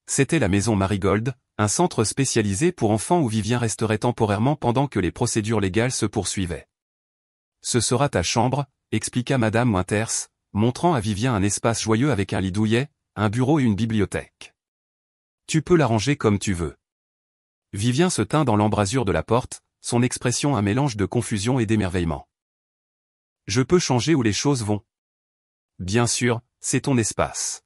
C'était la maison Marigold, un centre spécialisé pour enfants où Vivien resterait temporairement pendant que les procédures légales se poursuivaient. Ce sera ta chambre, expliqua Madame Winters, montrant à Vivien un espace joyeux avec un lit douillet, un bureau et une bibliothèque. Tu peux l'arranger comme tu veux. Vivien se tint dans l'embrasure de la porte, son expression un mélange de confusion et d'émerveillement. Je peux changer où les choses vont. Bien sûr, c'est ton espace.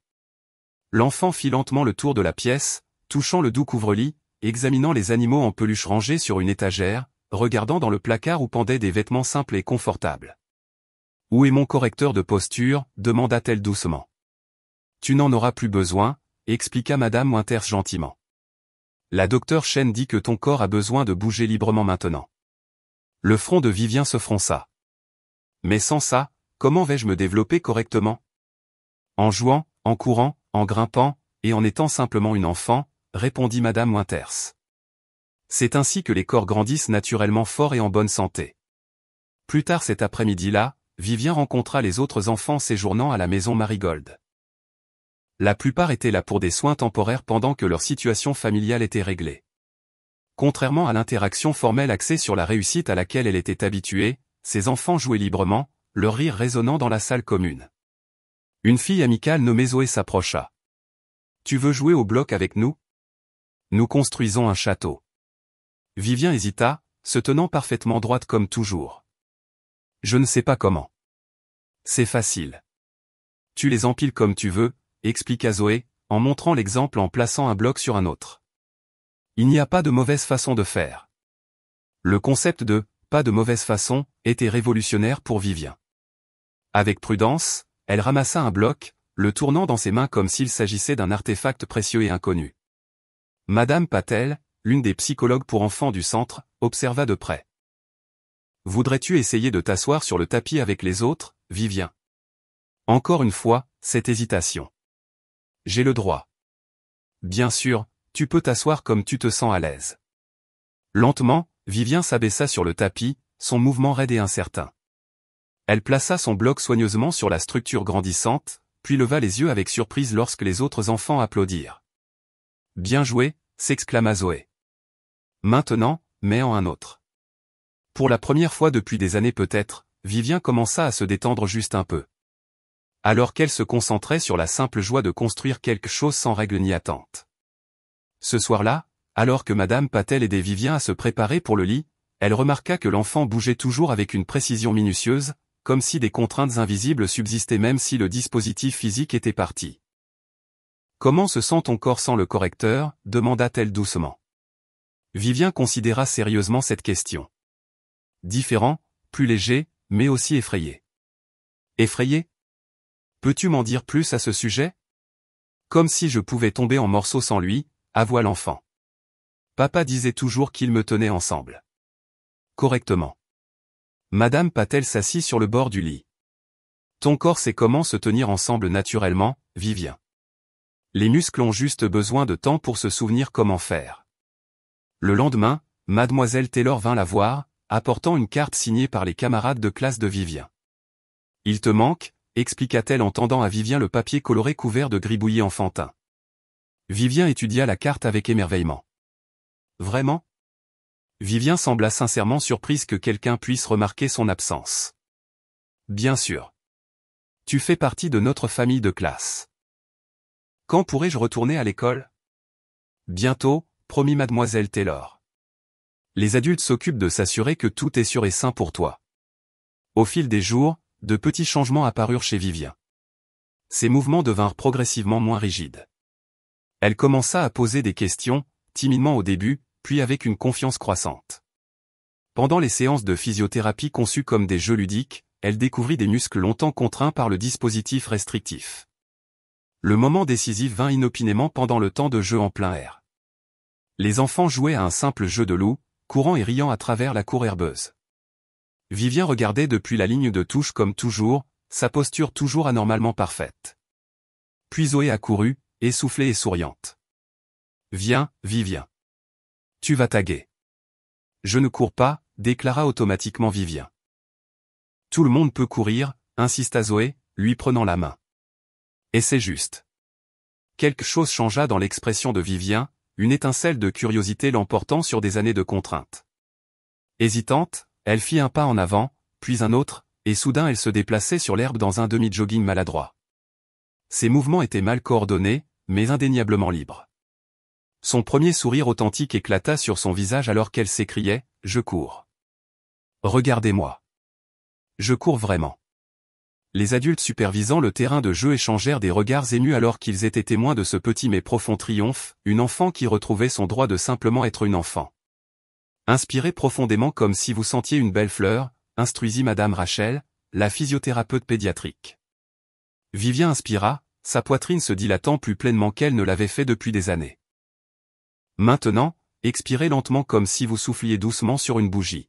L'enfant fit lentement le tour de la pièce, touchant le doux couvre-lit, examinant les animaux en peluche rangés sur une étagère, regardant dans le placard où pendaient des vêtements simples et confortables. « Où est mon correcteur de posture » demanda-t-elle doucement. « Tu n'en auras plus besoin » expliqua Madame Winters gentiment. « La docteure Chen dit que ton corps a besoin de bouger librement maintenant. » Le front de Vivien se fronça. « Mais sans ça, comment vais-je me développer correctement ? En jouant, en courant, en grimpant, et en étant simplement une enfant, répondit Madame Winters. C'est ainsi que les corps grandissent naturellement forts et en bonne santé. Plus tard cet après-midi-là, Vivien rencontra les autres enfants séjournant à la maison Marigold. La plupart étaient là pour des soins temporaires pendant que leur situation familiale était réglée. Contrairement à l'interaction formelle axée sur la réussite à laquelle elle était habituée, ces enfants jouaient librement, leur rire résonnant dans la salle commune. Une fille amicale nommée Zoé s'approcha. « Tu veux jouer au bloc avec nous ? Nous construisons un château. » Vivien hésita, se tenant parfaitement droite comme toujours. « Je ne sais pas comment. »« C'est facile. Tu les empiles comme tu veux, » expliqua Zoé, en montrant l'exemple en plaçant un bloc sur un autre. Il n'y a pas de mauvaise façon de faire. Le concept de « pas de mauvaise façon » était révolutionnaire pour Vivien. Avec prudence, elle ramassa un bloc, le tournant dans ses mains comme s'il s'agissait d'un artefact précieux et inconnu. Madame Patel, l'une des psychologues pour enfants du centre, observa de près. « Voudrais-tu essayer de t'asseoir sur le tapis avec les autres, Vivien ? » Encore une fois, cette hésitation. « J'ai le droit. » Bien sûr, tu peux t'asseoir comme tu te sens à l'aise. Lentement, Vivien s'abaissa sur le tapis, son mouvement raide et incertain. Elle plaça son bloc soigneusement sur la structure grandissante, puis leva les yeux avec surprise lorsque les autres enfants applaudirent. « Bien joué » s'exclama Zoé. « Maintenant, mets en un autre. » Pour la première fois depuis des années peut-être, Vivien commença à se détendre juste un peu. Alors qu'elle se concentrait sur la simple joie de construire quelque chose sans règle ni attente. Ce soir-là, alors que Madame Patel aidait Vivien à se préparer pour le lit, elle remarqua que l'enfant bougeait toujours avec une précision minutieuse, comme si des contraintes invisibles subsistaient même si le dispositif physique était parti. « Comment se sent ton corps sans le correcteur » demanda-t-elle doucement. Vivien considéra sérieusement cette question. Différent, plus léger, mais aussi effrayé. Effrayé ? Peux-tu m'en dire plus à ce sujet ? Comme si je pouvais tomber en morceaux sans lui, avoua l'enfant. Papa disait toujours qu'ils me tenaient ensemble. Correctement. Madame Patel s'assit sur le bord du lit. Ton corps sait comment se tenir ensemble naturellement, Vivien. Les muscles ont juste besoin de temps pour se souvenir comment faire. Le lendemain, Mademoiselle Taylor vint la voir, apportant une carte signée par les camarades de classe de Vivien. « Il te manque » expliqua-t-elle en tendant à Vivien le papier coloré couvert de gribouillis enfantins. Vivien étudia la carte avec émerveillement. « Vraiment ?» Vivien sembla sincèrement surprise que quelqu'un puisse remarquer son absence. « Bien sûr. Tu fais partie de notre famille de classe. » « Quand pourrai-je retourner à l'école ? » « Bientôt, promit Mademoiselle Taylor. Les adultes s'occupent de s'assurer que tout est sûr et sain pour toi. Au fil des jours, de petits changements apparurent chez Vivien. Ses mouvements devinrent progressivement moins rigides. Elle commença à poser des questions, timidement au début, puis avec une confiance croissante. Pendant les séances de physiothérapie conçues comme des jeux ludiques, elle découvrit des muscles longtemps contraints par le dispositif restrictif. Le moment décisif vint inopinément pendant le temps de jeu en plein air. Les enfants jouaient à un simple jeu de loup, courant et riant à travers la cour herbeuse. Vivien regardait depuis la ligne de touche comme toujours, sa posture toujours anormalement parfaite. Puis Zoé accourut, essoufflée et souriante. « Viens, Vivien. Tu vas taguer. »« Je ne cours pas, » déclara automatiquement Vivien. « Tout le monde peut courir, » insista Zoé, lui prenant la main. « Et c'est juste. » Quelque chose changea dans l'expression de Vivien, une étincelle de curiosité l'emportant sur des années de contrainte. Hésitante, elle fit un pas en avant, puis un autre, et soudain elle se déplaçait sur l'herbe dans un demi-jogging maladroit. Ses mouvements étaient mal coordonnés, mais indéniablement libres. Son premier sourire authentique éclata sur son visage alors qu'elle s'écriait « Je cours. Regardez-moi. Je cours vraiment. » Les adultes supervisant le terrain de jeu échangèrent des regards émus alors qu'ils étaient témoins de ce petit mais profond triomphe, une enfant qui retrouvait son droit de simplement être une enfant. Inspirez profondément comme si vous sentiez une belle fleur, instruisit Madame Rachel, la physiothérapeute pédiatrique. Vivien inspira, sa poitrine se dilatant plus pleinement qu'elle ne l'avait fait depuis des années. Maintenant, expirez lentement comme si vous souffliez doucement sur une bougie.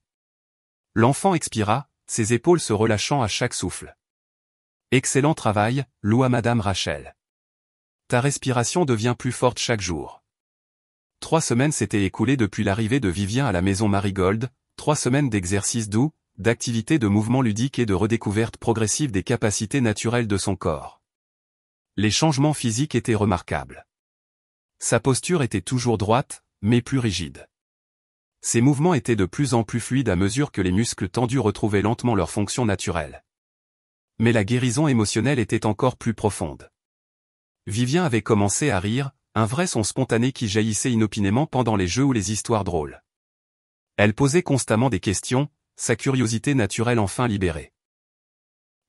L'enfant expira, ses épaules se relâchant à chaque souffle. Excellent travail, loua Madame Rachel. Ta respiration devient plus forte chaque jour. 3 semaines s'étaient écoulées depuis l'arrivée de Vivien à la maison Marigold, 3 semaines d'exercices doux, d'activités de mouvements ludiques et de redécouverte progressive des capacités naturelles de son corps. Les changements physiques étaient remarquables. Sa posture était toujours droite, mais plus rigide. Ses mouvements étaient de plus en plus fluides à mesure que les muscles tendus retrouvaient lentement leur fonction naturelle. Mais la guérison émotionnelle était encore plus profonde. Vivien avait commencé à rire, un vrai son spontané qui jaillissait inopinément pendant les jeux ou les histoires drôles. Elle posait constamment des questions, sa curiosité naturelle enfin libérée.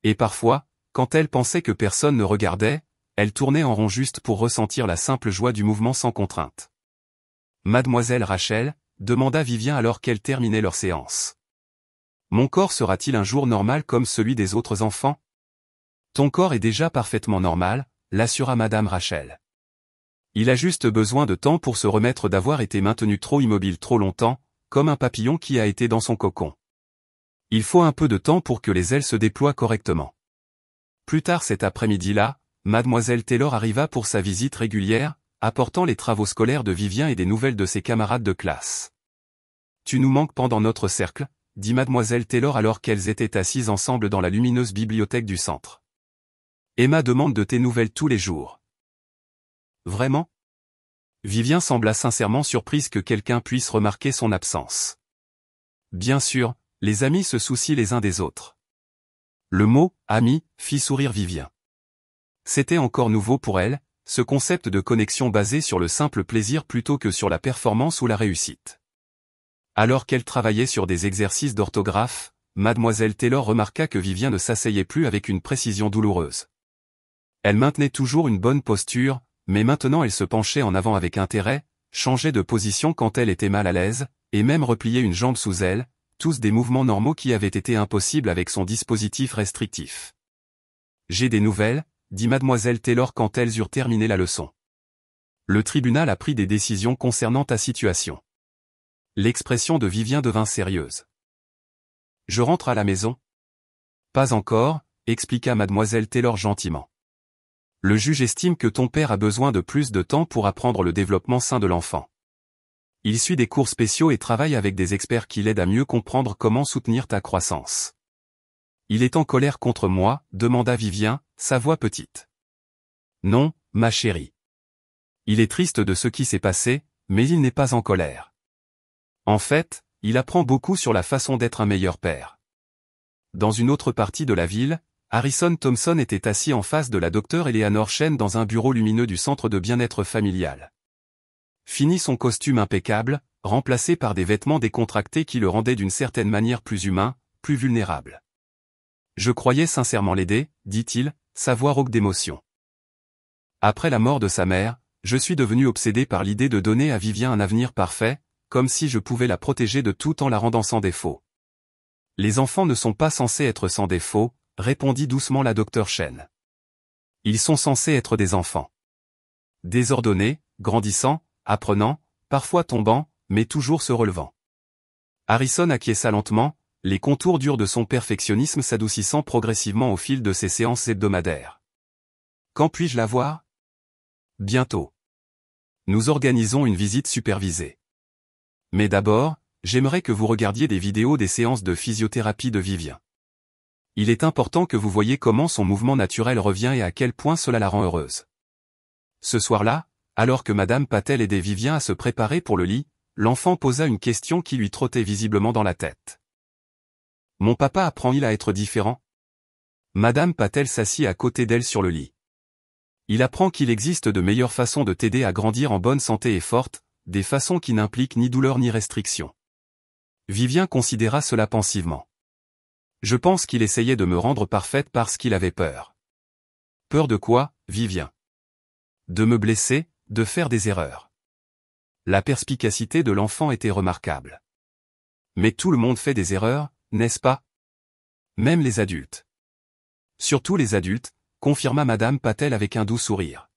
Et parfois, quand elle pensait que personne ne regardait, elle tournait en rond juste pour ressentir la simple joie du mouvement sans contrainte. « Mademoiselle Rachel » demanda Vivien alors qu'elle terminait leur séance. « Mon corps sera-t-il un jour normal comme celui des autres enfants ? » « Ton corps est déjà parfaitement normal, » l'assura Madame Rachel. « Il a juste besoin de temps pour se remettre d'avoir été maintenu trop immobile trop longtemps, comme un papillon qui a été dans son cocon. Il faut un peu de temps pour que les ailes se déploient correctement. » Plus tard cet après-midi-là, Mademoiselle Taylor arriva pour sa visite régulière, apportant les travaux scolaires de Vivien et des nouvelles de ses camarades de classe. « Tu nous manques pendant notre cercle », dit Mademoiselle Taylor alors qu'elles étaient assises ensemble dans la lumineuse bibliothèque du centre. « Emma demande de tes nouvelles tous les jours. »« Vraiment ?» Vivien sembla sincèrement surprise que quelqu'un puisse remarquer son absence. « Bien sûr, les amis se soucient les uns des autres. » Le mot « ami » fit sourire Vivien. C'était encore nouveau pour elle, ce concept de connexion basé sur le simple plaisir plutôt que sur la performance ou la réussite. Alors qu'elle travaillait sur des exercices d'orthographe, Mademoiselle Taylor remarqua que Vivien ne s'asseyait plus avec une précision douloureuse. Elle maintenait toujours une bonne posture, mais maintenant elle se penchait en avant avec intérêt, changeait de position quand elle était mal à l'aise, et même repliait une jambe sous elle, tous des mouvements normaux qui avaient été impossibles avec son dispositif restrictif. « J'ai des nouvelles », dit Mademoiselle Taylor quand elles eurent terminé la leçon. « Le tribunal a pris des décisions concernant ta situation. » L'expression de Vivien devint sérieuse. « Je rentre à la maison ?»« Pas encore », expliqua Mademoiselle Taylor gentiment. « Le juge estime que ton père a besoin de plus de temps pour apprendre le développement sain de l'enfant. Il suit des cours spéciaux et travaille avec des experts qui l'aident à mieux comprendre comment soutenir ta croissance. »« Il est en colère contre moi ?» demanda Vivien, sa voix petite. « Non, ma chérie. Il est triste de ce qui s'est passé, mais il n'est pas en colère. En fait, il apprend beaucoup sur la façon d'être un meilleur père. » Dans une autre partie de la ville, Harrison Thompson était assis en face de la docteure Eleanor Chen dans un bureau lumineux du centre de bien-être familial. Fini son costume impeccable, remplacé par des vêtements décontractés qui le rendaient d'une certaine manière plus humain, plus vulnérable. Je croyais sincèrement l'aider, dit-il, sa voix rauque d'émotion. Après la mort de sa mère, je suis devenu obsédé par l'idée de donner à Vivien un avenir parfait, comme si je pouvais la protéger de tout en la rendant sans défaut. Les enfants ne sont pas censés être sans défaut, répondit doucement la docteure Chen. Ils sont censés être des enfants. Désordonnés, grandissant, apprenant, parfois tombant, mais toujours se relevant. Harrison acquiesça lentement, les contours durs de son perfectionnisme s'adoucissant progressivement au fil de ses séances hebdomadaires. Quand puis-je la voir? Bientôt. Nous organisons une visite supervisée. Mais d'abord, j'aimerais que vous regardiez des vidéos des séances de physiothérapie de Vivien. Il est important que vous voyiez comment son mouvement naturel revient et à quel point cela la rend heureuse. Ce soir-là, alors que Madame Patel aidait Vivien à se préparer pour le lit, l'enfant posa une question qui lui trottait visiblement dans la tête. Mon papa apprend-il à être différent? Madame Patel s'assit à côté d'elle sur le lit. Il apprend qu'il existe de meilleures façons de t'aider à grandir en bonne santé et forte, des façons qui n'impliquent ni douleur ni restriction. Vivien considéra cela pensivement. Je pense qu'il essayait de me rendre parfaite parce qu'il avait peur. Peur de quoi, Vivien? De me blesser, de faire des erreurs. La perspicacité de l'enfant était remarquable. Mais tout le monde fait des erreurs, n'est-ce pas? Même les adultes. Surtout les adultes, confirma Madame Patel avec un doux sourire.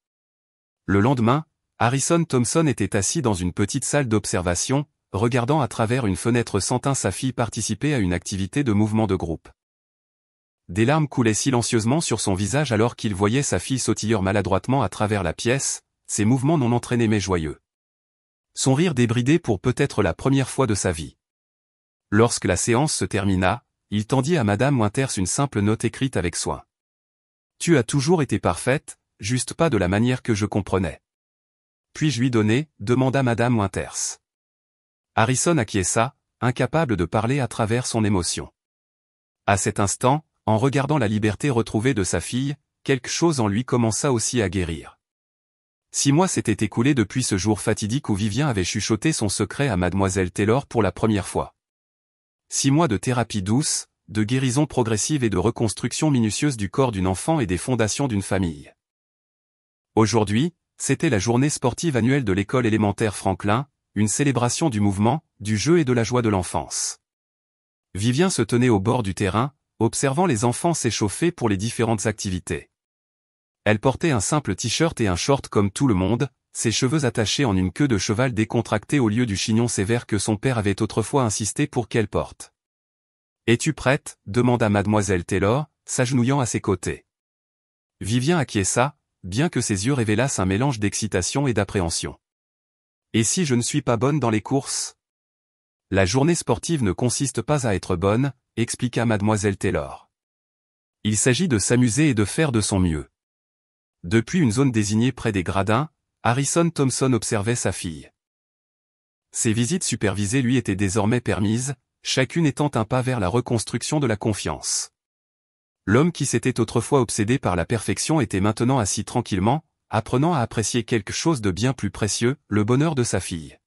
Le lendemain, Harrison Thompson était assis dans une petite salle d'observation, regardant à travers une fenêtre sentant sa fille participer à une activité de mouvement de groupe. Des larmes coulaient silencieusement sur son visage alors qu'il voyait sa fille sautiller maladroitement à travers la pièce, ses mouvements non entraînés mais joyeux. Son rire débridé pour peut-être la première fois de sa vie. Lorsque la séance se termina, il tendit à Madame Winters une simple note écrite avec soin. Tu as toujours été parfaite, juste pas de la manière que je comprenais. Puis-je lui donner, demanda Madame Winters. Harrison acquiesça, incapable de parler à travers son émotion. À cet instant, en regardant la liberté retrouvée de sa fille, quelque chose en lui commença aussi à guérir. 6 mois s'étaient écoulés depuis ce jour fatidique où Vivien avait chuchoté son secret à Mademoiselle Taylor pour la première fois. 6 mois de thérapie douce, de guérison progressive et de reconstruction minutieuse du corps d'une enfant et des fondations d'une famille. Aujourd'hui, c'était la journée sportive annuelle de l'école élémentaire Franklin, une célébration du mouvement, du jeu et de la joie de l'enfance. Vivien se tenait au bord du terrain, observant les enfants s'échauffer pour les différentes activités. Elle portait un simple t-shirt et un short comme tout le monde, ses cheveux attachés en une queue de cheval décontractée au lieu du chignon sévère que son père avait autrefois insisté pour qu'elle porte. « Es-tu prête ?» demanda Mademoiselle Taylor, s'agenouillant à ses côtés. Vivien acquiesça, bien que ses yeux révélassent un mélange d'excitation et d'appréhension. « Et si je ne suis pas bonne dans les courses ?» La journée sportive ne consiste pas à être bonne, expliqua Mademoiselle Taylor. Il s'agit de s'amuser et de faire de son mieux. Depuis une zone désignée près des gradins, Harrison Thompson observait sa fille. Ses visites supervisées lui étaient désormais permises, chacune étant un pas vers la reconstruction de la confiance. L'homme qui s'était autrefois obsédé par la perfection était maintenant assis tranquillement, apprenant à apprécier quelque chose de bien plus précieux, le bonheur de sa fille.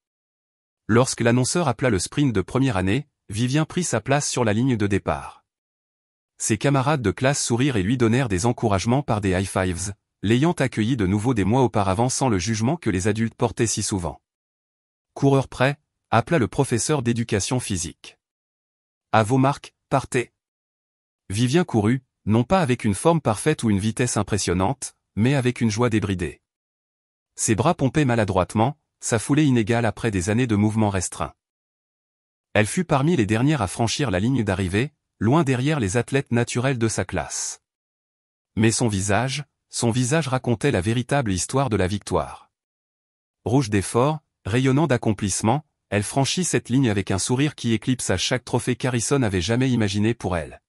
Lorsque l'annonceur appela le sprint de première année, Vivien prit sa place sur la ligne de départ. Ses camarades de classe sourirent et lui donnèrent des encouragements par des high-fives, l'ayant accueilli de nouveau des mois auparavant sans le jugement que les adultes portaient si souvent. Coureur prêt, appela le professeur d'éducation physique. À vos marques, partez. Vivien courut, non pas avec une forme parfaite ou une vitesse impressionnante, mais avec une joie débridée. Ses bras pompaient maladroitement, sa foulée inégale après des années de mouvements restreints. Elle fut parmi les dernières à franchir la ligne d'arrivée, loin derrière les athlètes naturels de sa classe. Mais son visage racontait la véritable histoire de la victoire. Rouge d'effort, rayonnant d'accomplissement, elle franchit cette ligne avec un sourire qui éclipsa chaque trophée qu'Harrison avait jamais imaginé pour elle.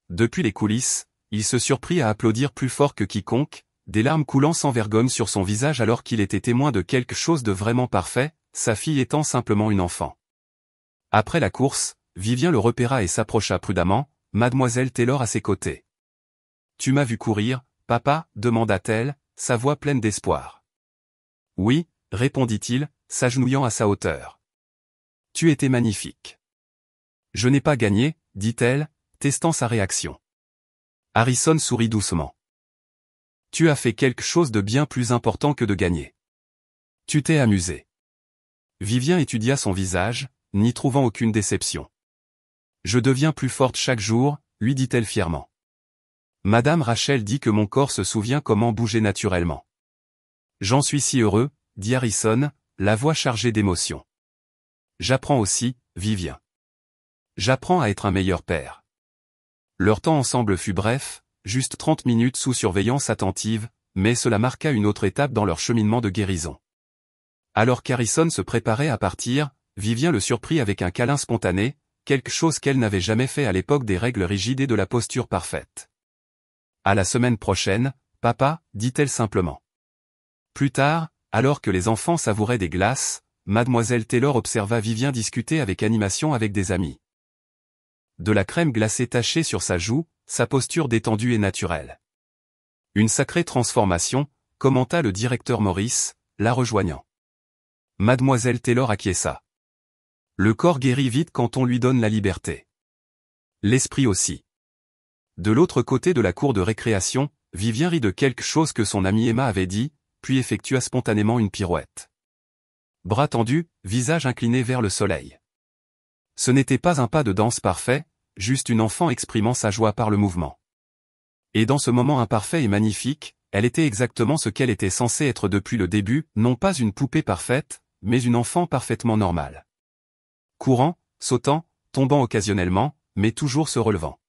Depuis les coulisses, il se surprit à applaudir plus fort que quiconque, des larmes coulant sans vergogne sur son visage alors qu'il était témoin de quelque chose de vraiment parfait, sa fille étant simplement une enfant. Après la course, Vivien le repéra et s'approcha prudemment, Mademoiselle Taylor à ses côtés. « Tu m'as vu courir, papa ?» demanda-t-elle, sa voix pleine d'espoir. « Oui » répondit-il, s'agenouillant à sa hauteur. « Tu étais magnifique. »« Je n'ai pas gagné » dit-elle, testant sa réaction. Harrison sourit doucement. Tu as fait quelque chose de bien plus important que de gagner. Tu t'es amusé. Vivien étudia son visage, n'y trouvant aucune déception. Je deviens plus forte chaque jour, lui dit-elle fièrement. Madame Rachel dit que mon corps se souvient comment bouger naturellement. J'en suis si heureux, dit Harrison, la voix chargée d'émotion. J'apprends aussi, Vivien. J'apprends à être un meilleur père. Leur temps ensemble fut bref, juste 30 minutes sous surveillance attentive, mais cela marqua une autre étape dans leur cheminement de guérison. Alors qu'Harrison se préparait à partir, Vivien le surprit avec un câlin spontané, quelque chose qu'elle n'avait jamais fait à l'époque des règles rigides et de la posture parfaite. À la semaine prochaine, papa, dit-elle simplement. Plus tard, alors que les enfants savouraient des glaces, Mademoiselle Taylor observa Vivien discuter avec animation avec des amis. De la crème glacée tachée sur sa joue, sa posture détendue et naturelle. Une sacrée transformation, commenta le directeur Maurice, la rejoignant. Mademoiselle Taylor acquiesça. Le corps guérit vite quand on lui donne la liberté. L'esprit aussi. De l'autre côté de la cour de récréation, Vivien rit de quelque chose que son amie Emma avait dit, puis effectua spontanément une pirouette. Bras tendus, visage incliné vers le soleil. Ce n'était pas un pas de danse parfait, juste une enfant exprimant sa joie par le mouvement. Et dans ce moment imparfait et magnifique, elle était exactement ce qu'elle était censée être depuis le début, non pas une poupée parfaite, mais une enfant parfaitement normale. Courant, sautant, tombant occasionnellement, mais toujours se relevant.